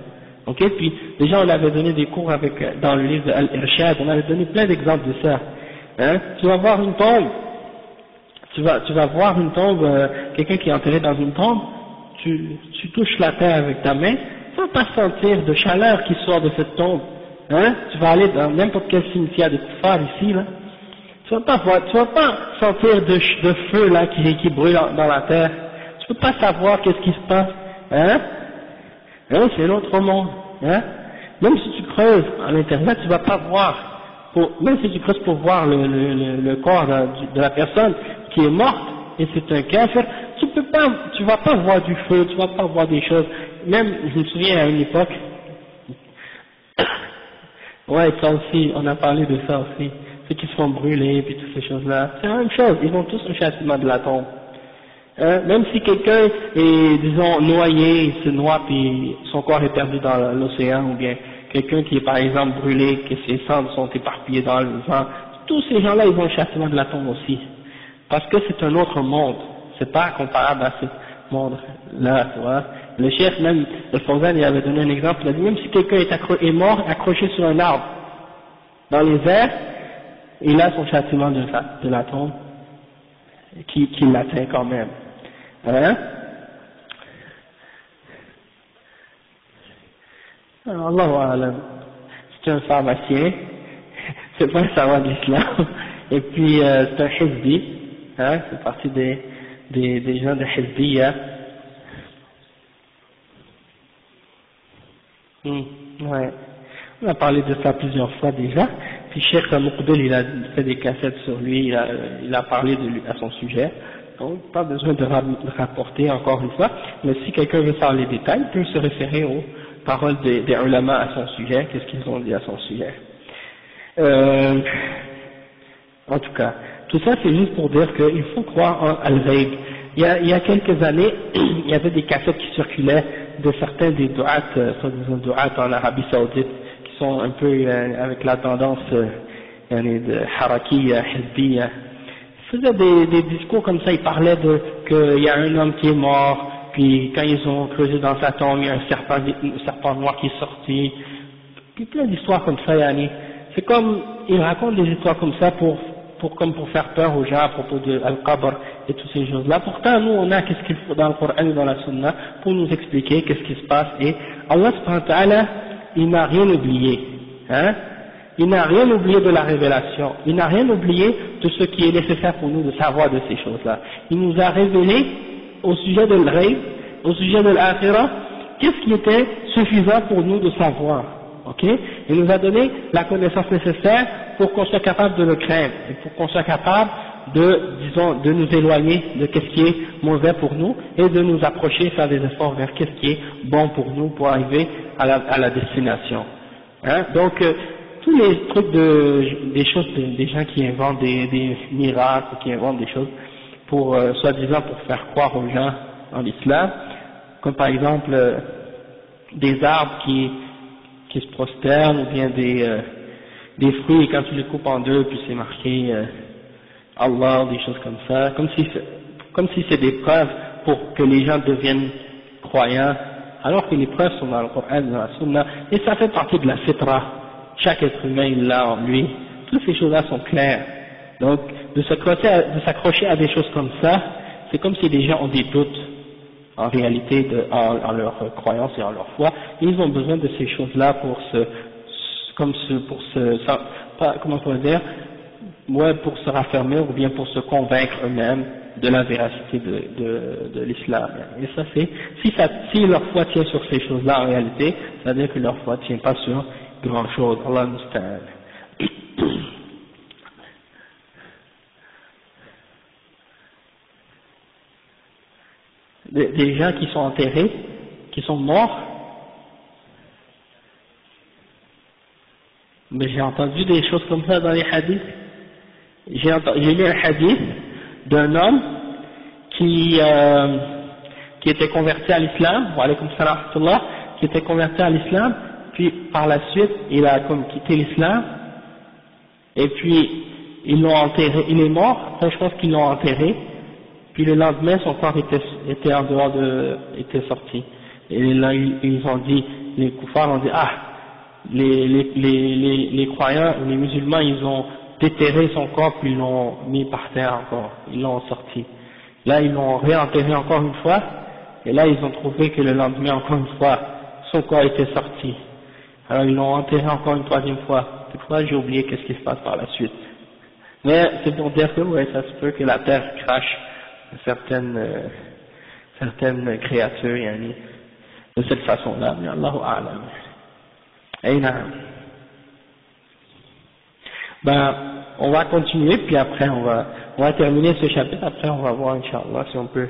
Ok, puis déjà on avait donné des cours dans le livre de Al-Irshad, on avait donné plein d'exemples de ça. Hein? Tu vas voir une tombe, tu vas voir une tombe, quelqu'un qui est enterré dans une tombe, tu touches la terre avec ta main, sans pas sentir de chaleur qui sort de cette tombe. hein, tu vas aller dans n'importe quel cimetière de kuffar ici, là, tu vas pas sentir de feu, là, qui brûle dans la terre, tu peux pas savoir qu'est-ce qui se passe, hein, c'est un autre monde, hein, même si tu creuses à l'intérieur, tu vas pas voir, même si tu creuses pour voir le corps de la personne qui est morte, et c'est un kafir, tu vas pas voir du feu, tu vas pas voir des choses, même, je me souviens à une époque, ouais, ça aussi, on a parlé de ça aussi, ceux qui se font brûler, puis toutes ces choses-là, c'est la même chose, ils ont tous un châtiment de la tombe. Même si quelqu'un est, disons, noyé, il se noie, puis son corps est perdu dans l'océan, ou bien quelqu'un qui est par exemple brûlé, que ses cendres sont éparpillées dans le vent, tous ces gens-là, ils ont un châtiment de la tombe aussi. Parce que c'est un autre monde, c'est pas comparable à ce monde-là, tu vois. Le chef même, le Fawzan, il avait donné un exemple, il a dit même si quelqu'un est mort accroché sur un arbre, dans les airs, il a son châtiment de la tombe, qui l'atteint quand même. Hein? Alors, Allahu A'lam. C'est un pharmacien, c'est pas un savant de l'islam, et puis c'est un hizbi, hein, c'est partie des gens de Hizbiya. Ouais. On a parlé de ça plusieurs fois déjà, puis Cheikh Muqbil, il a fait des cassettes sur lui, il a parlé de lui à son sujet, donc pas besoin de rapporter encore une fois, mais si quelqu'un veut savoir les détails, il peut se référer aux paroles des ulama à son sujet, qu'est-ce qu'ils ont dit à son sujet. En tout cas, tout ça c'est juste pour dire qu'il faut croire en al-ghaib. Il y a quelques années, il y avait des cassettes qui circulaient de certains des du'at, soi-disant du'at en Arabie Saoudite, qui sont un peu avec la tendance de harakiya, hizbiya. Ils faisaient des discours comme ça, ils parlaient qu'il y a un homme qui est mort, puis quand ils ont creusé dans sa tombe, il y a un serpent noir qui est sorti, puis plein d'histoires comme ça, yani. C'est comme, ils racontent des histoires comme ça pour faire peur aux gens à propos de Al-Qabr et toutes ces choses-là. Pourtant, nous, on a qu'est-ce qu'il faut dans le Coran et dans la Sunna pour nous expliquer qu'est-ce qui se passe. Et Allah subhanahu wa ta'ala, il n'a rien oublié. Hein? Il n'a rien oublié de la révélation. Il n'a rien oublié de ce qui est nécessaire pour nous de savoir de ces choses-là. Il nous a révélé au sujet de l'Ghaib, au sujet de l'Akhirah, qu'est-ce qui était suffisant pour nous de savoir. Ok? Il nous a donné la connaissance nécessaire pour qu'on soit capable de le craindre et pour qu'on soit capable de nous éloigner de ce qui est mauvais pour nous et de nous approcher, faire des efforts vers ce qui est bon pour nous pour arriver à la destination. Hein? Donc, tous les trucs des choses, des gens qui inventent des miracles, qui inventent des choses pour, soi-disant pour faire croire aux gens en l'islam, comme par exemple, des arbres qui se prosternent, ou bien des fruits, et quand tu les coupes en deux, puis c'est marqué Allah, des choses comme ça, comme si c'est des preuves pour que les gens deviennent croyants, alors que les preuves sont dans le Coran, dans la Sunna, et ça fait partie de la fitra. Chaque être humain, il l'a en lui. Toutes ces choses-là sont claires. Donc, de s'accrocher à des choses comme ça, c'est comme si les gens ont des doutes, en réalité, en leur croyance et en leur foi. Ils ont besoin de ces choses-là pour se raffermir ou bien pour se convaincre eux-mêmes de la véracité de l'islam. Et ça c'est, si leur foi tient sur ces choses-là en réalité, ça veut dire que leur foi ne tient pas sur grand chose. Allah musta'an. Des gens qui sont enterrés, qui sont morts, mais j'ai entendu des choses comme ça dans les hadiths. J'ai lu un hadith d'un homme qui était converti à l'islam, wa alaykum salam wa rahmatullah, qui était converti à l'islam, puis par la suite il a comme quitté l'islam, et puis ils l'ont enterré, il est mort, après je pense qu'ils l'ont enterré, puis le lendemain son corps était en dehors était sorti, et là ils ont dit, les koufars ont dit, les croyants, les musulmans, ils ont déterré son corps puis ils l'ont mis par terre encore, ils l'ont sorti. Là ils l'ont réenterré encore une fois, et là ils ont trouvé que le lendemain encore une fois, son corps était sorti. Alors ils l'ont enterré encore une troisième fois. Cette fois j'ai oublié qu'est-ce qui se passe par la suite. Mais c'est pour dire que ouais, ça se peut que la terre crache certaines créatures, yani, de cette façon-là. Mais Allahu A'lam. Ben, on va continuer, puis après on va terminer ce chapitre, après on va voir, Inch'Allah, si on peut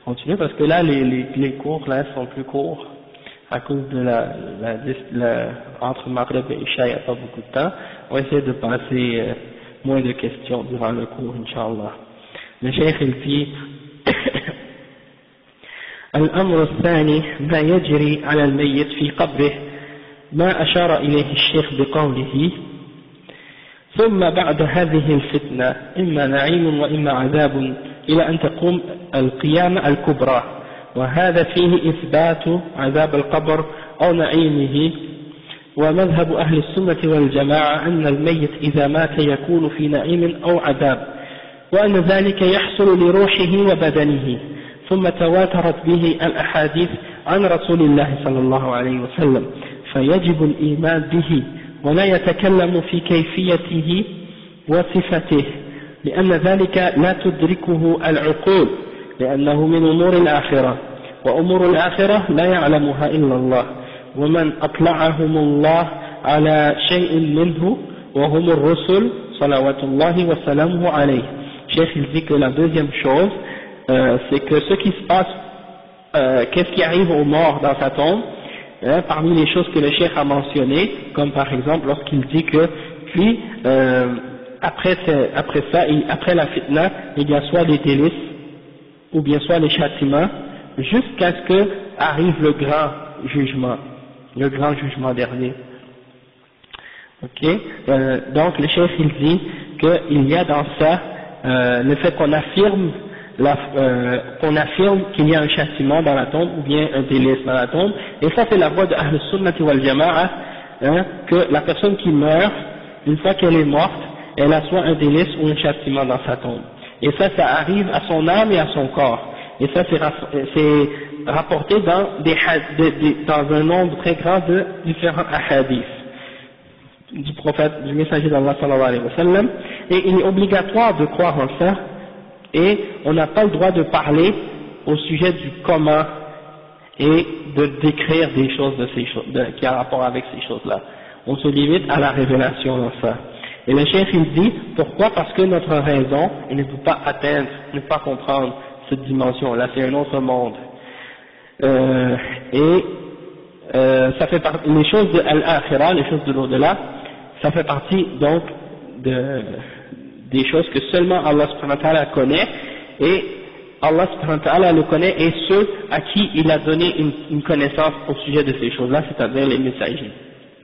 continuer, parce que là, les cours, là, sont plus courts, à cause de entre Maghreb et Isha, il n'y a pas beaucoup de temps. On va essayer de passer moins de questions durant le cours, Inch'Allah. Le Cheikh, il dit, الأمر الثاني ما يجري على الميت في قبره ما أشار إليه الشيخ بقوله ثم بعد هذه الفتنة إما نعيم وإما عذاب إلى أن تقوم القيامة الكبرى، وهذا فيه إثبات عذاب القبر أو نعيمه. ومذهب أهل السنة والجماعة أن الميت إذا مات يكون في نعيم أو عذاب، وأن ذلك يحصل لروحه وبدنه. ثم تواترت به الأحاديث عن رسول الله صلى الله عليه وسلم، فيجب الإيمان به ولا يتكلم في كيفيته وصفته، لأن ذلك لا تدركه العقول، لأنه من أمور الآخرة، وأمور الآخرة لا يعلمها إلا الله، ومن أطلعهم الله على شيء منه وهم الرسل صلوات الله وسلامه عليه. Cheikh il dit que la deuxième chose, c'est que ce qui se passe, qu'est-ce qui arrive aux morts dans sa tombe, parmi les choses que le Cheikh a mentionnées, comme par exemple lorsqu'il dit que puis après la fitna, il y a soit les délices ou bien soit les châtiments, jusqu'à ce que arrive le grand jugement dernier. Ok, donc le Cheikh il dit qu'il y a dans ça le fait qu'on affirme qu'il y a un châtiment dans la tombe ou bien un délice dans la tombe, et ça c'est la voie de Ahl Sunnah wal Jama'a, que la personne qui meurt, une fois qu'elle est morte, elle a soit un délice ou un châtiment dans sa tombe, et ça arrive à son âme et à son corps, et ça c'est rapporté dans un nombre très grand de différents ahadiths du prophète, du messager d'Allah sallallahu alayhi wa sallam, et il est obligatoire de croire en ça, et on n'a pas le droit de parler au sujet du comment et de décrire des choses qui a rapport avec ces choses-là. On se limite à la révélation dans ça. Et le chef il dit, pourquoi? Parce que notre raison, elle ne peut pas atteindre, ne peut pas comprendre cette dimension-là, c'est un autre monde. Ça fait partie, les choses de Al-Akhirah, les choses de l'au-delà, ça fait partie donc des choses que seulement Allah subhanahu wa ta'ala connaît, et Allah subhanahu wa ta'ala le connaît, et ceux à qui il a donné une connaissance au sujet de ces choses-là, c'est-à-dire les messagers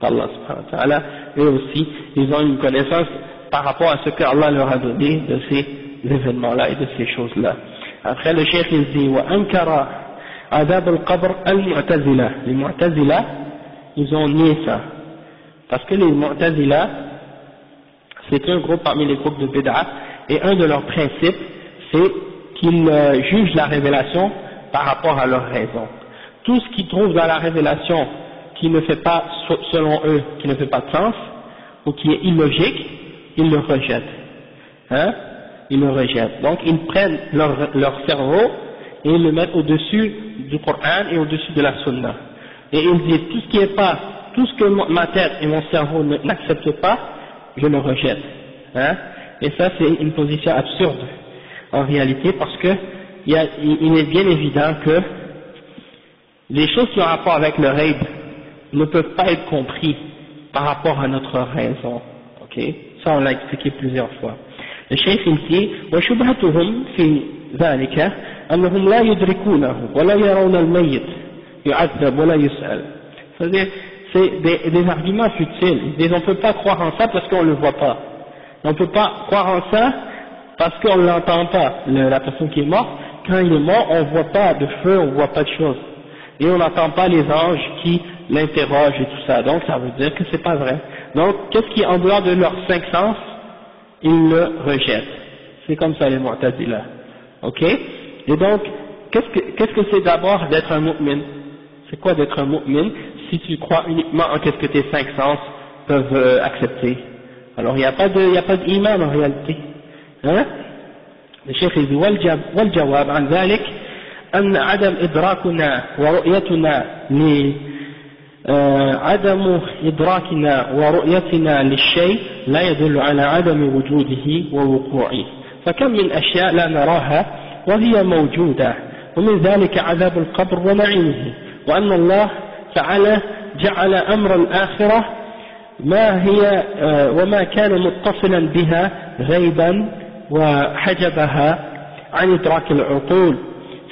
d'Allah subhanahu wa ta'ala, eux aussi, ils ont une connaissance par rapport à ce que Allah leur a donné de ces événements-là et de ces choses-là. Après le cheikh il dit, wa ankara adab al-qabr al-mu'tazila. Les mu'tazila, ils ont nié ça. Parce que les mu'tazila, c'est un groupe parmi les groupes de bid'a, et un de leurs principes, c'est qu'ils jugent la révélation par rapport à leur raison. Tout ce qu'ils trouvent dans la révélation qui ne fait pas, selon eux, qui ne fait pas de sens, ou qui est illogique, ils le rejettent. Ils le rejettent. Donc ils prennent leur cerveau et ils le mettent au-dessus du Coran et au-dessus de la Sunna. Et ils disent, tout ce qui est pas, tout ce que ma tête et mon cerveau n'acceptent pas, je le rejette. Et ça c'est une position absurde en réalité, parce que il est bien évident que les choses qui ont rapport avec le ghaib ne peuvent pas être compris par rapport à notre raison. Ok, ça on l'a expliqué plusieurs fois. Le cheikh il dit, وشبهتهم في ذلك أنهم لا يدركونه ولا يرون الميت يعذب ولا يسأل. C'est-à-dire, c'est des arguments futiles. Ils disent, on ne peut pas croire en ça parce qu'on ne le voit pas. On ne peut pas croire en ça parce qu'on ne l'entend pas. La personne qui est morte, quand il est mort, on ne voit pas de feu, on ne voit pas de choses. Et on n'entend pas les anges qui l'interrogent et tout ça. Donc ça veut dire que c'est pas vrai. Donc, qu'est-ce qui est en dehors de leurs 5 sens, ils le rejettent. C'est comme ça les Mu'tazila. Ok? Et donc, qu'est-ce que c'est d'abord d'être un mu'min? C'est quoi d'être un mu'min? si tu crois uniquement en qu'est-ce que tes 5 sens peuvent accepter. Alors il n'y a pas d'iman en réalité. Hein? Le cheikh il dit والجواب عن ذلك أن عدم إدراكنا ورؤيتنا عدم إدراكنا ورؤيتنا للشيء لا يدل على عدم وجوده ووقوعه، فكم من أشياء لا نراها وهي موجودة، ومن ذلك عذاب القبر ونعيمه، وأن الله تعالى جعل أمر الآخرة ما هي وما كان متصلا بها غيبا وحجبها عن إدراك العقول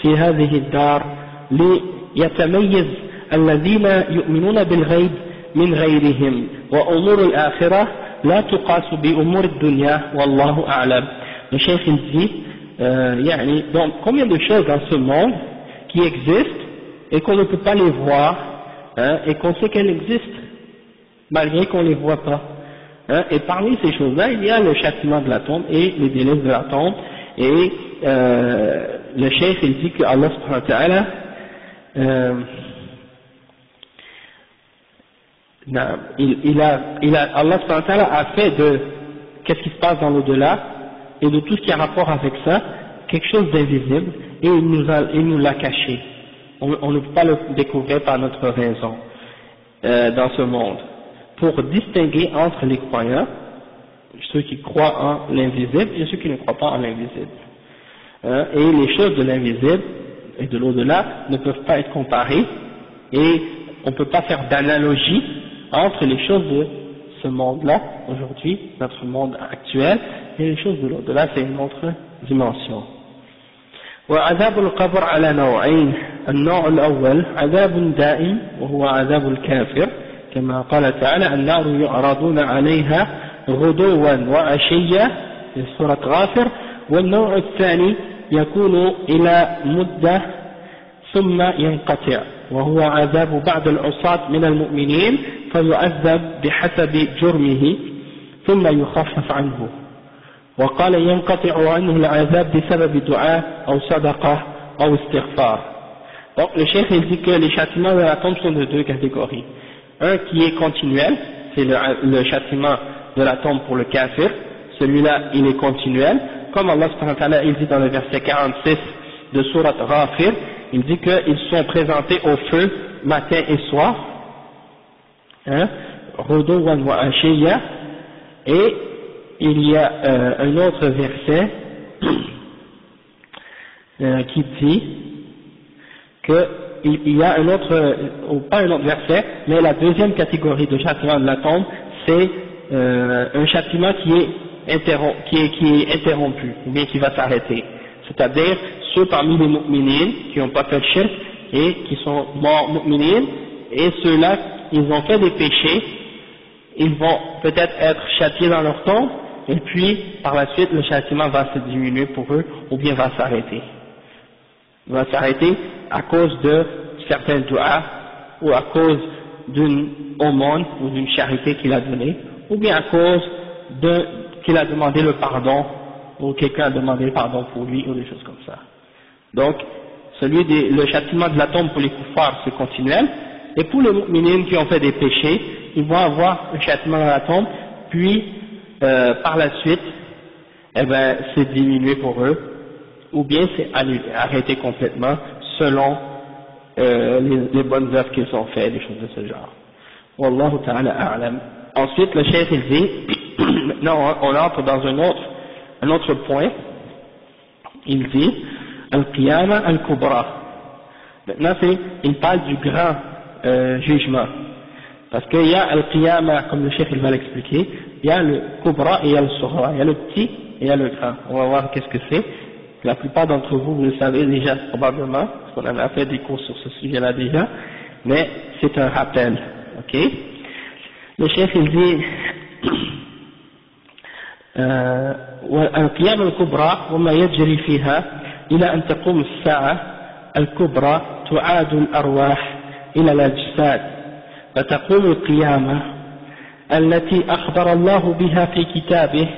في هذه الدار ليتميز الذين يؤمنون بالغيب من غيرهم، وأمور الآخرة لا تقاس بأمور الدنيا والله أعلم. Le cheikh il dit donc combien de choses dans ce monde qui existent et qu'on ne peut pas les voir, hein, et qu'on sait qu'elles existent malgré qu'on ne les voit pas, hein, et parmi ces choses-là il y a le châtiment de la tombe et les délices de la tombe, et le cheikh il dit que Allah subhanahu wa ta'ala Allah subhanahu wa ta'ala a fait de qu'est-ce qui se passe dans l'au-delà et de tout ce qui a rapport avec ça quelque chose d'invisible, et il nous l'a caché. On ne peut pas le découvrir par notre raison dans ce monde, pour distinguer entre les croyants, ceux qui croient en l'invisible et ceux qui ne croient pas en l'invisible. Et les choses de l'invisible et de l'au-delà ne peuvent pas être comparées, et on ne peut pas faire d'analogie entre les choses de ce monde-là, aujourd'hui, notre monde actuel, et les choses de l'au-delà, c'est une autre dimension. وعذاب القبر على نوعين، النوع الأول عذاب دائم وهو عذاب الكافر كما قال تعالى النار يعرضون عليها غدوا وعشيا في سورة غافر، والنوع الثاني يكون إلى مدة ثم ينقطع وهو عذاب بعض العصاة من المؤمنين فيعذب بحسب جرمه ثم يخفف عنه، وقال ينقطع عنه العذاب بسبب دعاء أو صدقة أو استغفار. Donc le cheikh il dit que les châtiments de la tombe sont de deux catégories. Un qui est continuel, c'est le châtiment de la tombe pour le kafir, celui-là il est continuel, comme Allah subhanahu wa ta'ala il dit dans le verset 46 de Surat Ghafir, il dit qu'ils sont présentés au feu matin et soir, hein, Ghuduwan wa Ashiya, et il y a un autre verset qui dit qu'il y a un autre, ou pas un autre verset, mais la deuxième catégorie de châtiment de la tombe, c'est un châtiment qui est interrompu, ou bien qui va s'arrêter. C'est-à-dire ceux parmi les mu'minines qui n'ont pas fait de shirk et qui sont morts mu'minines, et ceux-là, ils ont fait des péchés, ils vont peut-être être châtiés dans leur tombe, et puis par la suite le châtiment va se diminuer pour eux, ou bien va s'arrêter. Il va s'arrêter à cause de certains du'as, ou à cause d'une aumône ou d'une charité qu'il a donnée, ou bien à cause qu'il a demandé le pardon, ou quelqu'un a demandé le pardon pour lui, ou des choses comme ça. Donc, le châtiment de la tombe pour les kuffars c'est continuel, et pour les mu'minines qui ont fait des péchés, ils vont avoir un châtiment dans la tombe, puis par la suite, c'est diminué pour eux, ou bien c'est arrêté complètement selon les bonnes œuvres qu'ils ont fait, des choses de ce genre. Wallahu ta'ala a'lam. Ensuite, le cheikh il dit, maintenant on entre dans un autre point, il dit, al-qiyama al-kubra. Maintenant il parle du grand jugement. Parce qu'il y a al-qiyama, comme le cheikh il va l'expliquer, il y a le kubra et il y a le sughra, il y a le petit et il y a le grand. On va voir qu'est-ce que c'est. La plupart d'entre vous, vous le savez déjà probablement, parce qu'on en a fait des cours sur ce sujet-là déjà, mais c'est un rappel, ok. Le chef il dit القيامة الكبرى وما يجري فيها إلى أن تقوم الساعة الكبرى تعاد الأرواح إلى الأجساد، فتقوم القيامة التي أخبر الله بها في كتابه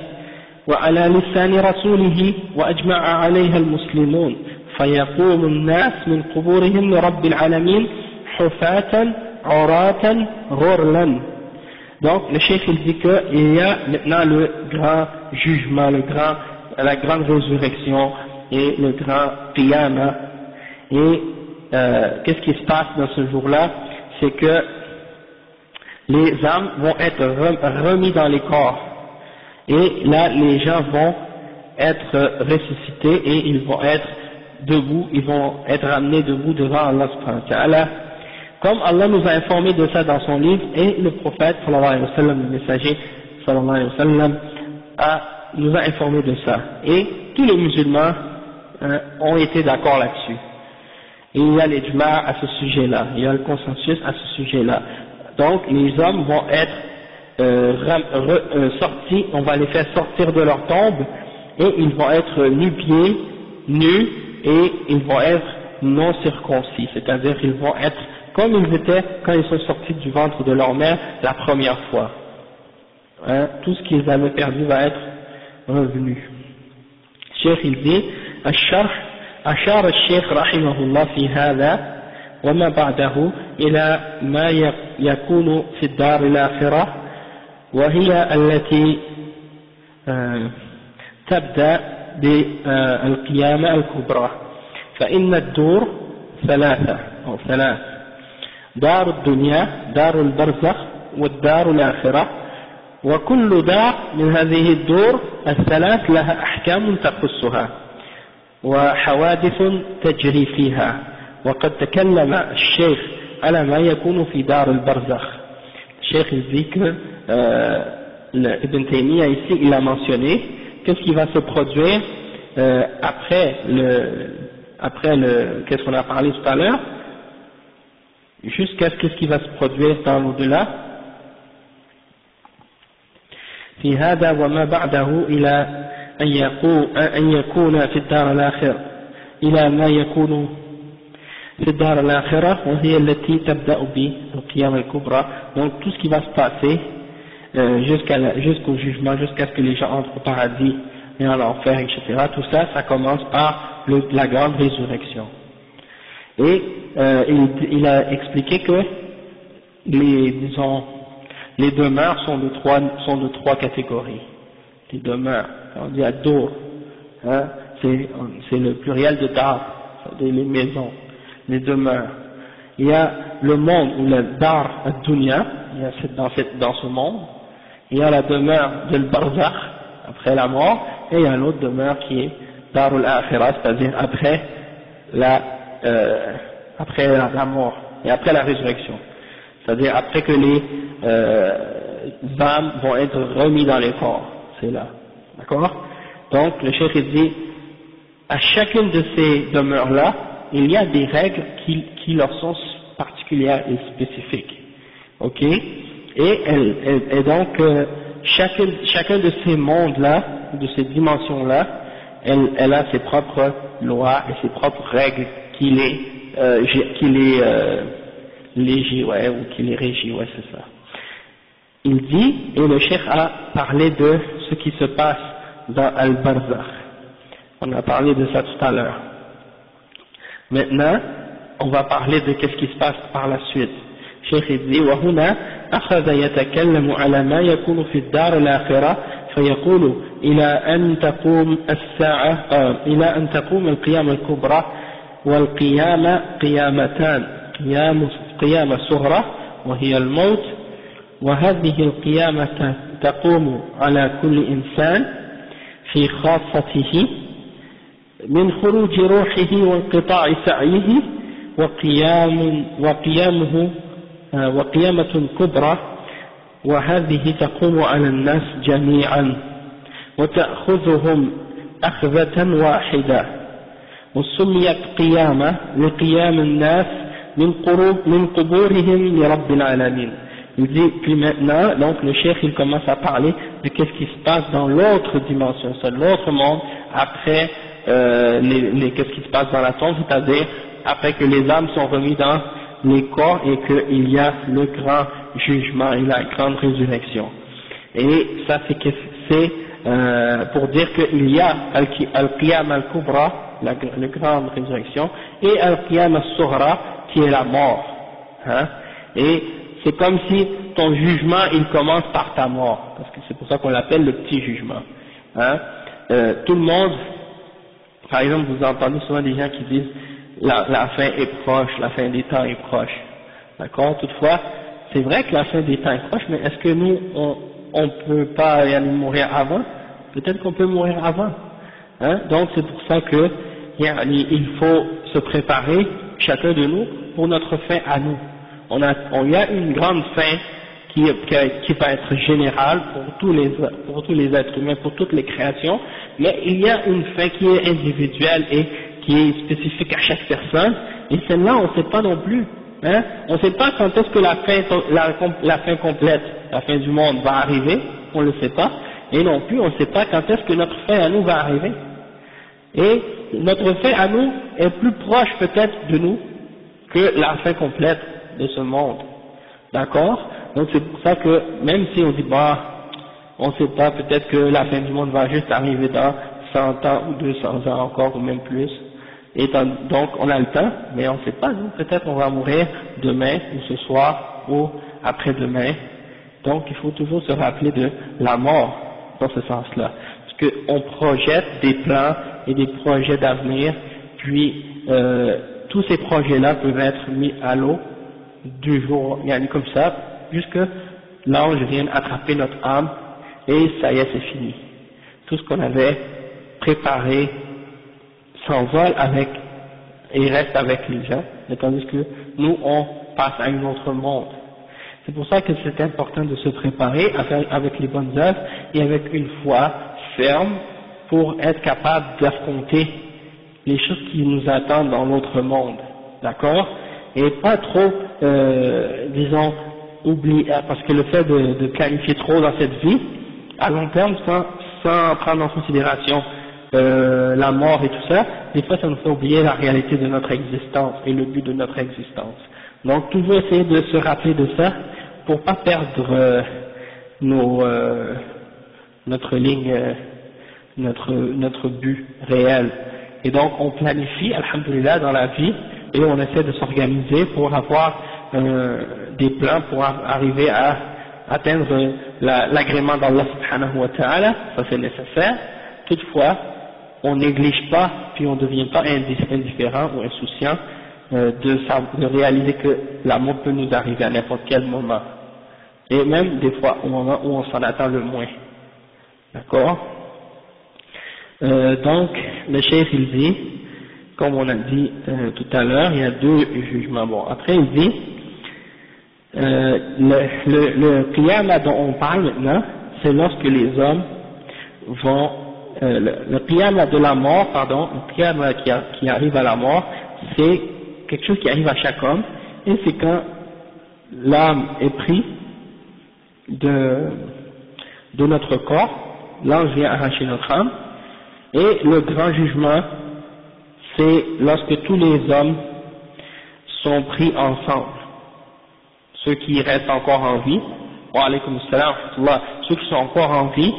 وعلى لسان رسوله وأجمع عليها المسلمون، فيقوم الناس من قبورهم لرب العالمين حفاة uratan ghurlan. Donc le cheikh il dit qu'il y a maintenant le grand jugement, la grande résurrection et le grand qiyamah. Et qu'est-ce qui se passe dans ce jour-là? C'est que les âmes vont être remis dans les corps, et là les gens vont être ressuscités et ils vont être debout, ils vont être ramenés debout devant Allah subhanahu wa ta'ala, comme Allah nous a informé de ça dans son livre, et le prophète sallallahu alayhi wa sallam, le messager sallallahu alayhi wa sallam nous a informé de ça, et tous les musulmans ont été d'accord là-dessus. Et il y a l'ijma' à ce sujet-là, il y a le consensus à ce sujet-là. Donc les hommes vont être sortis, on va les faire sortir de leur tombe, et ils vont être nu-pieds, nus, et ils vont être non circoncis, c'est-à-dire qu'ils vont être comme ils étaient quand ils sont sortis du ventre de leur mère la première fois. Tout ce qu'ils avaient perdu va être revenu. Cheikh il dit, أشار الشيخ رحمه الله في هذا وما بعده إلى ما يكون في الدار الآخرة، وهي التي تبدأ بالقيامة الكبرى. فإن الدور ثلاث، دار الدنيا، دار البرزخ، والدار الآخرة، وكل دار من هذه الدور الثلاث لها أحكام تخصها وحوادث تجري فيها. وقد تكلم الشيخ على ما يكون في دار البرزخ. الشيخ dit que Ibn Taymiyyah ici il a mentionné qu'est-ce qui va se produire après le qu'est-ce qu'on a parlé tout à l'heure, jusqu'à ce qui va se produire dans l'au-delà. في هذا وما بعده إلى أن يكون في الدار الآخرة، إلى ما يكون في الدار الآخرة وهي التي تبدأ بالقيامة الكبرى. Donc tout ce qui va se passer jusqu'au jugement, jusqu'à ce que les gens entrent au paradis et en enfer, etc. Tout ça, ça commence par la grande résurrection. Et il a expliqué que les demeures sont de trois catégories. Les demeures, on dit ad-dur, c'est le pluriel de dar, les maisons, les demeures. Il y a le monde ou le dar ad-dunya, dans ce monde. Il y a la demeure de l'barzakh, après la mort, et il y a l'autre demeure qui est darul akhirah, c'est-à-dire après la mort et après la résurrection. C'est-à-dire après que les âmes vont être remis dans les corps, c'est là, d'accord? Donc le cheikh dit, à chacune de ces demeures-là, il y a des règles qui leur sont particulières et spécifiques, ok? Et donc chacun de ces mondes-là, de ces dimensions-là, elle a ses propres lois et ses propres règles qui les régit, ouais, c'est ça. Il dit, et le cheikh a parlé de ce qui se passe dans Al-Barzakh. On a parlé de ça tout à l'heure. Maintenant, on va parler de qu'est-ce qui se passe par la suite. Cheikh dit, وهنا أخذ يتكلم على ما يكون في الدار الآخرة فيقول إلى أن تقوم الساعة إلى أن تقوم القيامة الكبرى والقيامة قيامتان قيامة صغرى وهي الموت وهذه القيامة تقوم على كل إنسان في خاصته من خروج روحه وانقطاع سعيه وقيامة كبرى وهذه تقوم على الناس جميعا وتأخذهم أخذة واحدة وسميت قيامة لقيام الناس من قبورهم لرب العالمين. Il dit, puis maintenant, donc le cheikh il commence à parler de qu'est-ce qui se passe dans l'autre dimension, c'est l'autre monde, après qu'est-ce qui se passe dans la tombe, c'est-à-dire après que les âmes sont remises dans les corps et qu'il y a le grand jugement et la grande résurrection. Et ça c'est pour dire qu'il y a Al-Qiyam Al-Kubra, la grande résurrection, et Al-Qiyam Al-Sughra qui est la mort. Et c'est comme si ton jugement, il commence par ta mort, parce que c'est pour ça qu'on l'appelle le petit jugement. Hein. Tout le monde, par exemple, vous entendez souvent des gens qui disent la fin est proche, la fin des temps est proche. D'accord? Toutefois, c'est vrai que la fin des temps est proche, mais est-ce que nous, on peut pas y aller mourir avant? Peut-être qu'on peut mourir avant. Hein? Donc c'est pour ça que il faut se préparer, chacun de nous, pour notre fin à nous. On y a une grande fin qui va être générale pour tous les êtres humains, pour toutes les créations, mais il y a une fin qui est individuelle et qui est spécifique à chaque personne, et celle-là on ne sait pas non plus. Hein? On ne sait pas quand est-ce que la fin complète, la fin du monde va arriver, on ne le sait pas, et non plus on ne sait pas quand est-ce que notre fin à nous va arriver. Et notre fin à nous est plus proche peut-être de nous que la fin complète de ce monde. D'accord? Donc c'est pour ça que même si on dit on ne sait pas, peut-être que la fin du monde va juste arriver dans 100 ans ou 200 ans encore ou même plus, et donc on a le temps, mais on ne sait pas, nous peut-être on va mourir demain ou ce soir ou après-demain. Donc il faut toujours se rappeler de la mort dans ce sens-là, parce qu'on projette des plans et des projets d'avenir, puis tous ces projets-là peuvent être mis à l'eau du jour, comme ça, jusque l'ange vienne attraper notre âme, et ça y est, c'est fini. Tout ce qu'on avait préparé s'envole et reste avec les gens, tandis que nous, on passe à un autre monde. C'est pour ça que c'est important de se préparer avec les bonnes œuvres et avec une foi ferme pour être capable d'affronter les choses qui nous attendent dans l'autre monde, d'accord? Et pas trop, disons, oublier, parce que le fait de planifier trop dans cette vie, à long terme, sans prendre en considération la mort et tout ça, des fois ça nous fait oublier la réalité de notre existence et le but de notre existence. Donc toujours essayer de se rappeler de ça pour pas perdre notre ligne, notre but réel. Et donc on planifie, alhamdoulilah, dans la vie, et on essaie de s'organiser pour avoir des plans pour arriver à atteindre l'agrément d'Allah subhanahu wa ta'ala, ça c'est nécessaire. Toutefois, on néglige pas, puis on ne devient pas indifférent ou insouciant de réaliser que la mort peut nous arriver à n'importe quel moment. Et même des fois au moment où on s'en attend le moins. D'accord? Donc, le cheikh il dit, comme on a dit tout à l'heure, il y a deux jugements. Bon, après il dit, le qiyamah dont on parle maintenant, c'est lorsque les hommes vont, le qiyamah de la mort, pardon, le qiyamah qui arrive à la mort, c'est quelque chose qui arrive à chaque homme, et c'est quand l'âme est prise de notre corps, l'ange vient arracher notre âme, et le grand jugement, c'est lorsque tous les hommes sont pris ensemble. Ceux qui restent encore en vie, wa alaykoum salam, ceux qui sont encore en vie,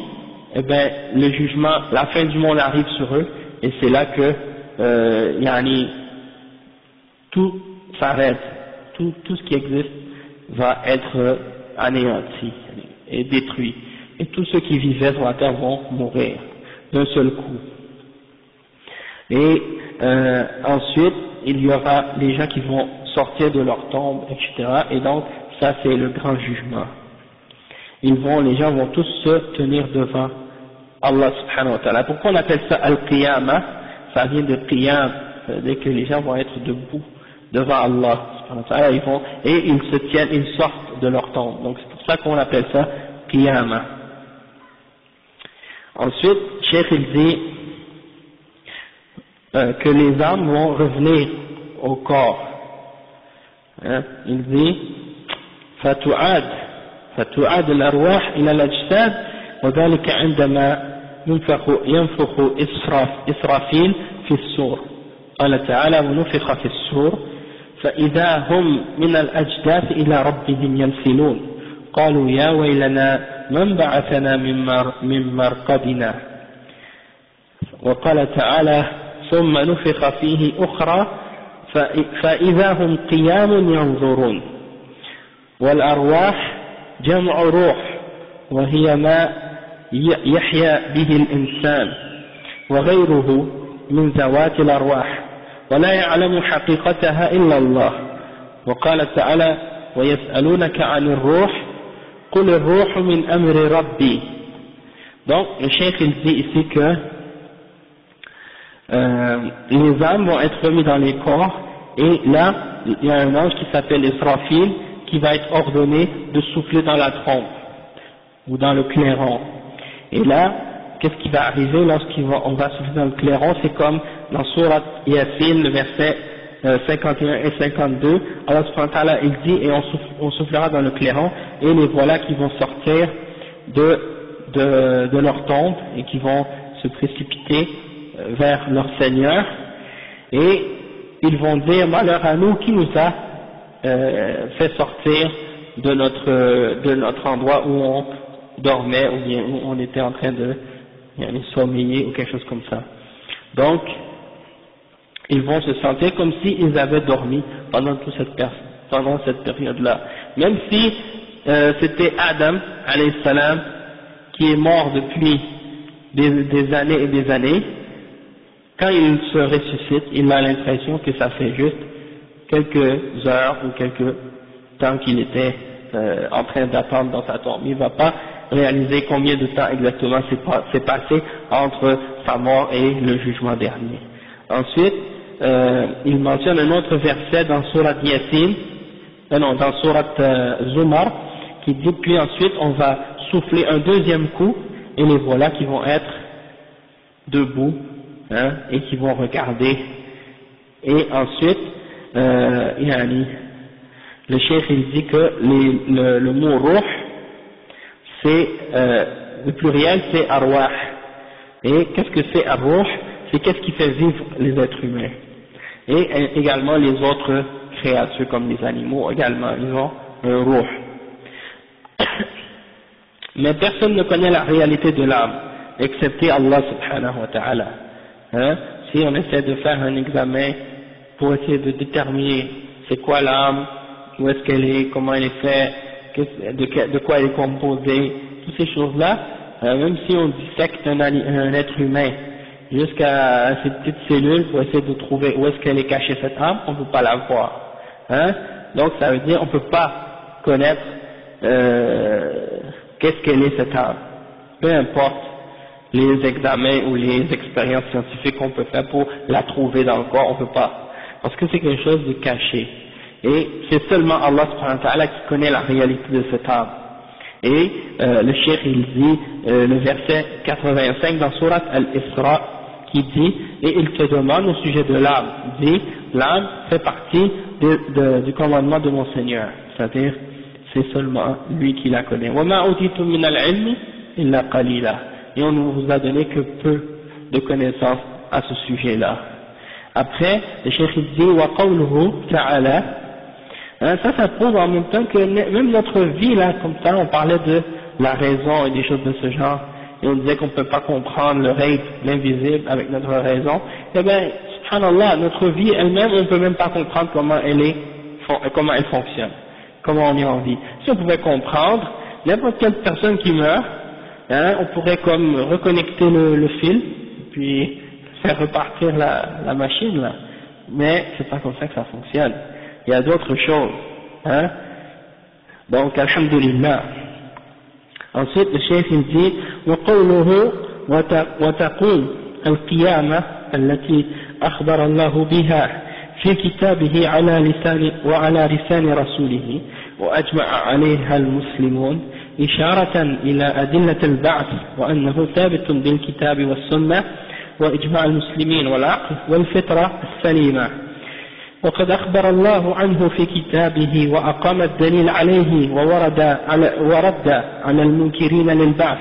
eh ben, le jugement, la fin du monde arrive sur eux, et c'est là que, tout s'arrête, tout ce qui existe va être anéanti et détruit, et tous ceux qui vivaient sur la terre vont mourir d'un seul coup. Et ensuite, il y aura les gens qui vont sortir de leur tombe, etc. Et donc, ça c'est le grand jugement. Les gens vont tous se tenir devant Allah subhanahu wa ta'ala. Pourquoi on appelle ça al-qiyamah? Ça vient de qiyam, c'est-à-dire que les gens vont être debout devant Allah subhanahu wa ta'ala, et ils se tiennent, ils sortent de leur tombe. Donc c'est pour ça qu'on appelle ça qiyamah. Ensuite, Cheikh il dit que les âmes vont revenir au corps. Hein? Il dit فتعاد الأرواح إلى الأجساد وذلك عندما ينفخ إسرافيل في السور. قال تعالى ونفخ في السور فإذا هم من الأجداث إلى ربهم ينسلون قالوا يا ويلنا من بعثنا من مرقدنا. وقال تعالى ثم نفخ فيه أخرى فإذا هم قيام ينظرون. والأرواح جمع روح وهي ما يحيا به الإنسان وغيره من ذوات الأرواح ولا يعلم حقيقتها إلا الله. وقال تعالى ويسألونك عن الروح قل الروح من أمر ربي. Donc le cheikh il dit ici que les âmes vont être remis dans les corps et là il y a un ange qui s'appelle Israfil qui va être ordonné de souffler dans la trompe ou dans le clairon. Et là, qu'est-ce qui va arriver lorsqu'on va souffler dans le clairon? C'est comme dans Surat Yasin, le verset 51 et 52, Allah subhanahu wa ta'ala il dit, et on soufflera dans le clairon, et les voilà qui vont sortir de leur tombe, et qui vont se précipiter vers leur Seigneur, et ils vont dire, malheur à nous, qui nous a fait sortir de notre endroit où on dormait, ou bien où on était en train de sommeiller, ou quelque chose comme ça. Donc, ils vont se sentir comme s'ils avaient dormi pendant cette période-là. Même si c'était Adam, alayhi salam, qui est mort depuis des années et des années, quand il se ressuscite, il a l'impression que ça fait juste quelques heures ou quelques temps qu'il était en train d'attendre dans sa tombe. Il ne va pas réaliser combien de temps exactement s'est passé entre sa mort et le jugement dernier. Ensuite, il mentionne un autre verset dans Surat Yasin, dans Surat Zumar, qui dit puis ensuite on va souffler un deuxième coup et les voilà qui vont être debout et qui vont regarder. Et ensuite, le cheikh il dit que le mot ruh, c'est le pluriel c'est arwah. Et qu'est-ce que c'est arwah? C'est qu'est-ce qui fait vivre les êtres humains. Et également les autres créatures comme les animaux également, ils ont un ruh. Mais personne ne connaît la réalité de l'âme, excepté Allah subhanahu wa ta'ala. Si on essaie de faire un examen pour essayer de déterminer c'est quoi l'âme, où est-ce qu'elle est, comment elle est faite, de quoi elle est composée, toutes ces choses-là, même si on dissecte un être humain jusqu'à ces petites cellules pour essayer de trouver où est-ce qu'elle est cachée cette âme, on ne peut pas la voir. Donc ça veut dire on ne peut pas connaître qu'est-ce qu'elle est cette âme. Peu importe les examens ou les expériences scientifiques qu'on peut faire pour la trouver dans le corps, on ne peut pas. Parce que c'est quelque chose de caché. Et c'est seulement Allah subhanahu wa ta'ala qui connaît la réalité de cette âme. Et le cheikh il dit, le verset 85 dans Surat Al-Isra, qui dit, et il te demande au sujet de l'âme, dit, l'âme fait partie du commandement de mon Seigneur, c'est-à-dire, c'est seulement lui qui la connaît. وَمَا أُوتِيتُم مِّنَ الْعِلْمِ إِلَّا قَلِيلًا. Et on ne vous a donné que peu de connaissances à ce sujet-là. Après, le cheikh il dit, وَقَوْلُهُ تَعَالَى, ça prouve en même temps que même notre vie là, comme ça, on parlait de la raison et des choses de ce genre, et on disait qu'on ne peut pas comprendre le rêve, l'invisible avec notre raison. Eh bien, subhanallah, notre vie elle-même, on ne peut même pas comprendre comment elle fonctionne, comment on est en vie. Si on pouvait comprendre, n'importe quelle personne qui meurt, on pourrait comme reconnecter le fil, puis faire repartir la machine là. Mais c'est pas comme ça que ça fonctionne. Il y a d'autres choses. Donc, alhamdulillah. Ensuite, le cheikh il dit, وقوله وتقوم القيامة التي أخبر الله بها في كتابه وعلى لسان رسوله وأجمع عليها المسلمون إشارة إلى أدلة البعث وأنه ثابت بالكتاب والسنة وإجماع المسلمين والعقل والفطرة السليمة. وقد أخبر الله عنه في كتابه وأقام الدليل عليه ورد على المنكرين للبعث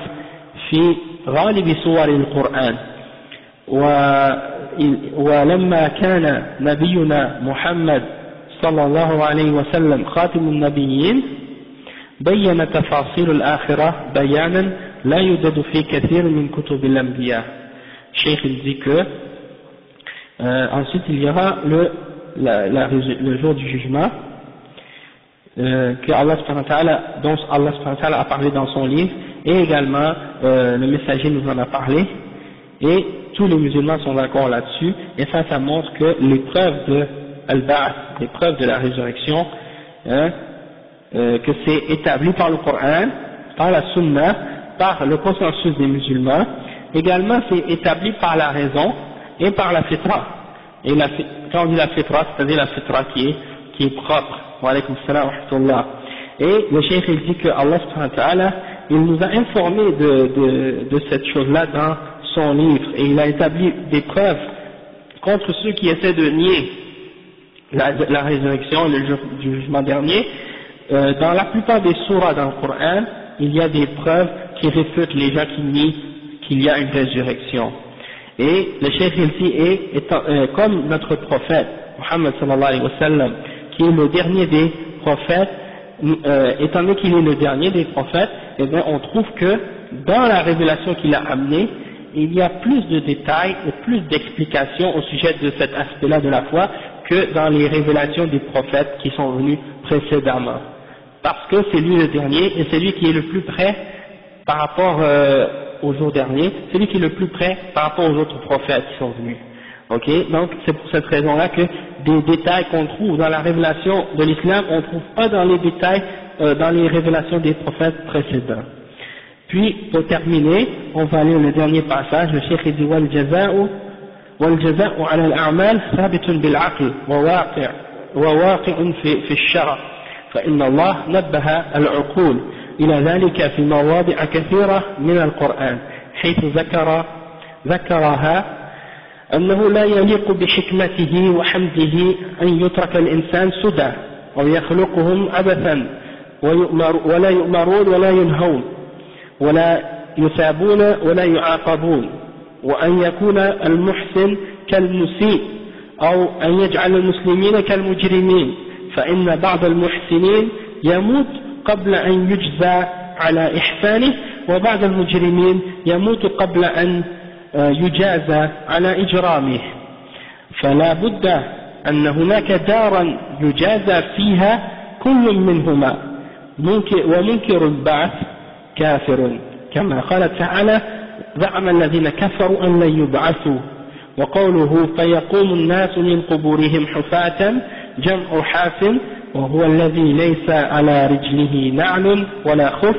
في غالب سور القرآن. ولما كان نبينا محمد صلى الله عليه وسلم خاتم النبيين بين تفاصيل الآخرة بيانا لا يوجد في كثير من كتب الأنبياء. Cheikh dit que ensuite il y aura le jour du jugement, que Allah subhanahu wa ta'ala, dont Allah subhanahu wa ta'ala a parlé dans son livre, et également le messager nous en a parlé, et tous les musulmans sont d'accord là-dessus, et ça montre que les preuves de Al-Ba'ath, les preuves de la résurrection, que c'est établi par le Coran, par la Sunna, par le consensus des musulmans, également c'est établi par la raison et par la fitra. Et quand on dit la fitra, c'est-à-dire la fitra qui est propre. Wa alaykum salam wa rahmatullah. Et le cheikh il dit que Allah subhanahu wa ta'ala, il nous a informé de cette chose-là dans son livre, et il a établi des preuves contre ceux qui essaient de nier la résurrection et le jugement dernier. Dans la plupart des surahs dans le Coran, il y a des preuves qui réfutent les gens qui nient qu'il y a une résurrection. Et le cheikh il dit, comme notre prophète, Muhammad sallallahu alayhi wa sallam, qui est le dernier des prophètes, étant donné qu'il est le dernier des prophètes, eh bien on trouve que dans la révélation qu'il a amenée, il y a plus de détails et plus d'explications au sujet de cet aspect-là de la foi que dans les révélations des prophètes qui sont venus précédemment. Parce que c'est lui le dernier, et c'est lui qui est le plus près par rapport au jour dernier, c'est lui qui est le plus près par rapport aux autres prophètes qui sont venus. Ok, donc c'est pour cette raison-là que des détails qu'on trouve dans la révélation de l'islam, on ne trouve pas dans les détails dans les révélations des prophètes précédents. Puis, pour terminer, on va lire le dernier passage, le cheikh dit وَالْجَزَاءُ عَلَى الْأَعْمَالِ ثَابِتٌ بِالْعَقْلِ وواقع في الشرع فإن الله نبه العقول إلى ذلك في مواضع كثيرة من القرآن حيث ذكرها أنه لا يليق بحكمته وحمده أن يترك الإنسان سدى أو يخلقهم عبثا ولا يؤمرون ولا ينهون ولا يثابون ولا يعاقبون وأن يكون المحسن كالمسيء أو أن يجعل المسلمين كالمجرمين فإن بعض المحسنين يموت قبل أن يجزى على إحسانه وبعض المجرمين يموت قبل أن يجازى على إجرامه فلا بد أن هناك دارا يجازى فيها كل منهما ومنكر البعث كافر كما قال تعالى زعم الذين كفروا أن لن يبعثوا وقوله فيقوم الناس من قبورهم حفاة جمع حاف وهو الذي ليس على رجله نعل ولا خف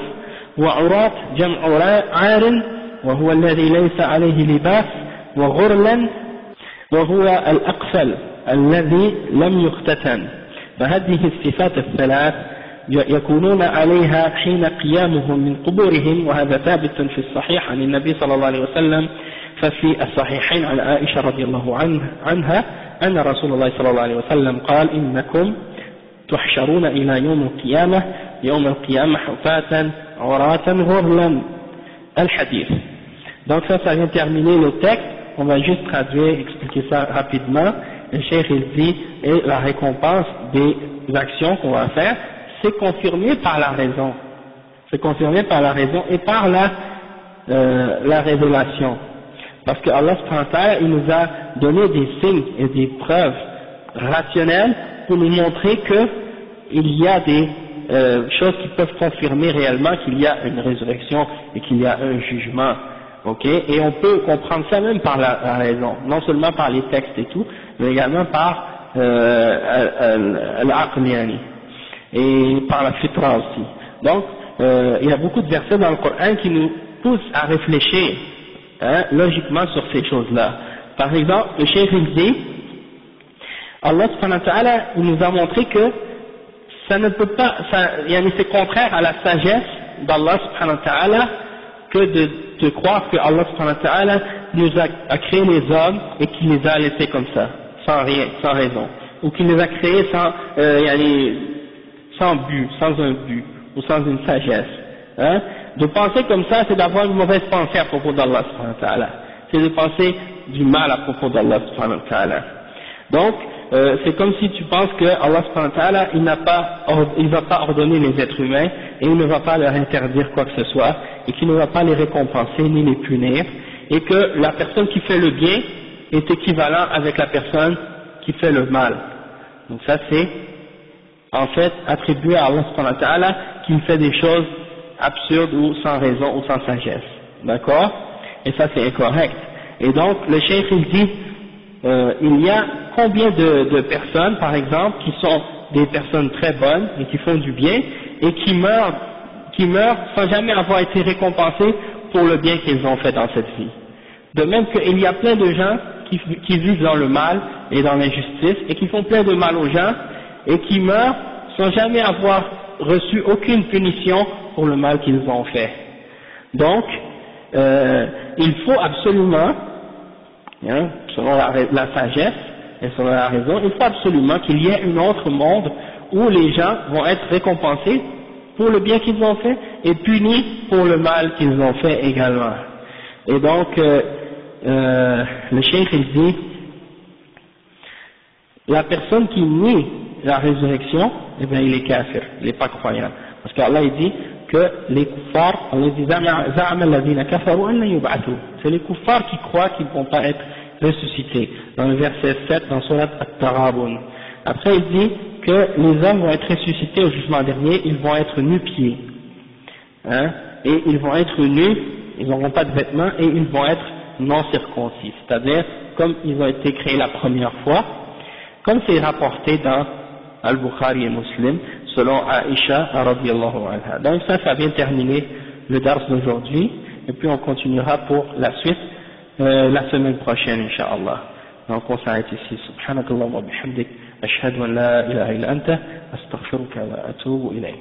وعراة جمع عار وهو الذي ليس عليه لباس وغرلا وهو الأقفل الذي لم يختتن فهذه الصفات الثلاث يكونون عليها حين قيامهم من قبورهم وهذا ثابت في الصحيح عن النبي صلى الله عليه وسلم ففي الصحيحين عن عائشة رضي الله عنها أن رسول الله صلى الله عليه وسلم قال إنكم تحشرون إلى يوم القيامة حفاة عراة غرلا الحديث. Donc ça vient terminer le texte, on va juste traduire, expliquer ça rapidement. Le cheikh il dit, et la récompense des actions qu'on va faire, c'est confirmé par la raison. C'est confirmé par la raison et par la révélation. Parce que Allah subhanahu wa ta'ala, il nous a donné des signes et des preuves rationnelles pour nous montrer qu'il y a des choses qui peuvent confirmer réellement qu'il y a une résurrection et qu'il y a un jugement. Ok, et on peut comprendre ça même par la raison, non seulement par les textes et tout, mais également par l'aql yani, et par la fitra aussi. Donc, il y a beaucoup de versets dans le Coran qui nous poussent à réfléchir logiquement sur ces choses-là. Par exemple, le cheikh il dit, Allah subhanahu wa ta'ala, il nous a montré que ça ne peut pas, c'est contraire à la sagesse d'Allah subhanahu wa ta'ala que de croire que Allah subhanahu wa ta'ala nous a créé les hommes et qu'il les a laissés comme ça, sans rien, sans raison, ou qu'il les a créés sans but, sans un but, ou sans une sagesse. De penser comme ça, c'est d'avoir une mauvaise pensée à propos d'Allah subhanahu wa ta'ala, c'est de penser du mal à propos d'Allah subhanahu wa ta'ala. Donc, c'est comme si tu penses que Allah subhanahu wa ta'ala, il ne va pas ordonner les êtres humains et il ne va pas leur interdire quoi que ce soit et qu'il ne va pas les récompenser ni les punir et que la personne qui fait le bien est équivalent avec la personne qui fait le mal. Donc ça c'est en fait attribuer à Allah subhanahu wa ta'ala qu'il fait des choses absurdes ou sans raison ou sans sagesse. D'accord? Et ça c'est incorrect. Et donc le cheikh il dit il y a combien de personnes par exemple qui sont des personnes très bonnes et qui font du bien et qui meurent sans jamais avoir été récompensés pour le bien qu'ils ont fait dans cette vie. De même qu'il y a plein de gens qui vivent dans le mal et dans l'injustice et qui font plein de mal aux gens et qui meurent sans jamais avoir reçu aucune punition pour le mal qu'ils ont fait. Donc, il faut absolument, selon la sagesse et selon la raison, il faut absolument qu'il y ait un autre monde où les gens vont être récompensés pour le bien qu'ils ont fait et punis pour le mal qu'ils ont fait également. Et donc, le cheikh il dit, la personne qui nie la résurrection, eh bien il est kafir, il n'est pas croyant. Parce qu'Allah il dit que les kuffars, Allah dit c'est les kuffars qui croient qu'ils ne vont pas être ressuscités. Dans le verset 7, dans Surat At-Tarabun. Après il dit que les hommes vont être ressuscités au jugement dernier, ils vont être nu-pieds. Et ils vont être nus, ils n'auront pas de vêtements et ils vont être non circoncis. C'est-à-dire, comme ils ont été créés la première fois, comme c'est rapporté dans Al-Bukhari et Muslim, selon Aïcha radiyallahu anha. Donc ça vient terminer le dars d'aujourd'hui, et puis on continuera pour la suite la semaine prochaine, Inch'Allah. Donc on s'arrête ici. Subhanakallah wa bihamdik, ashhadu an la ilaha illa anta, astaghfiruka wa atubu ilayk.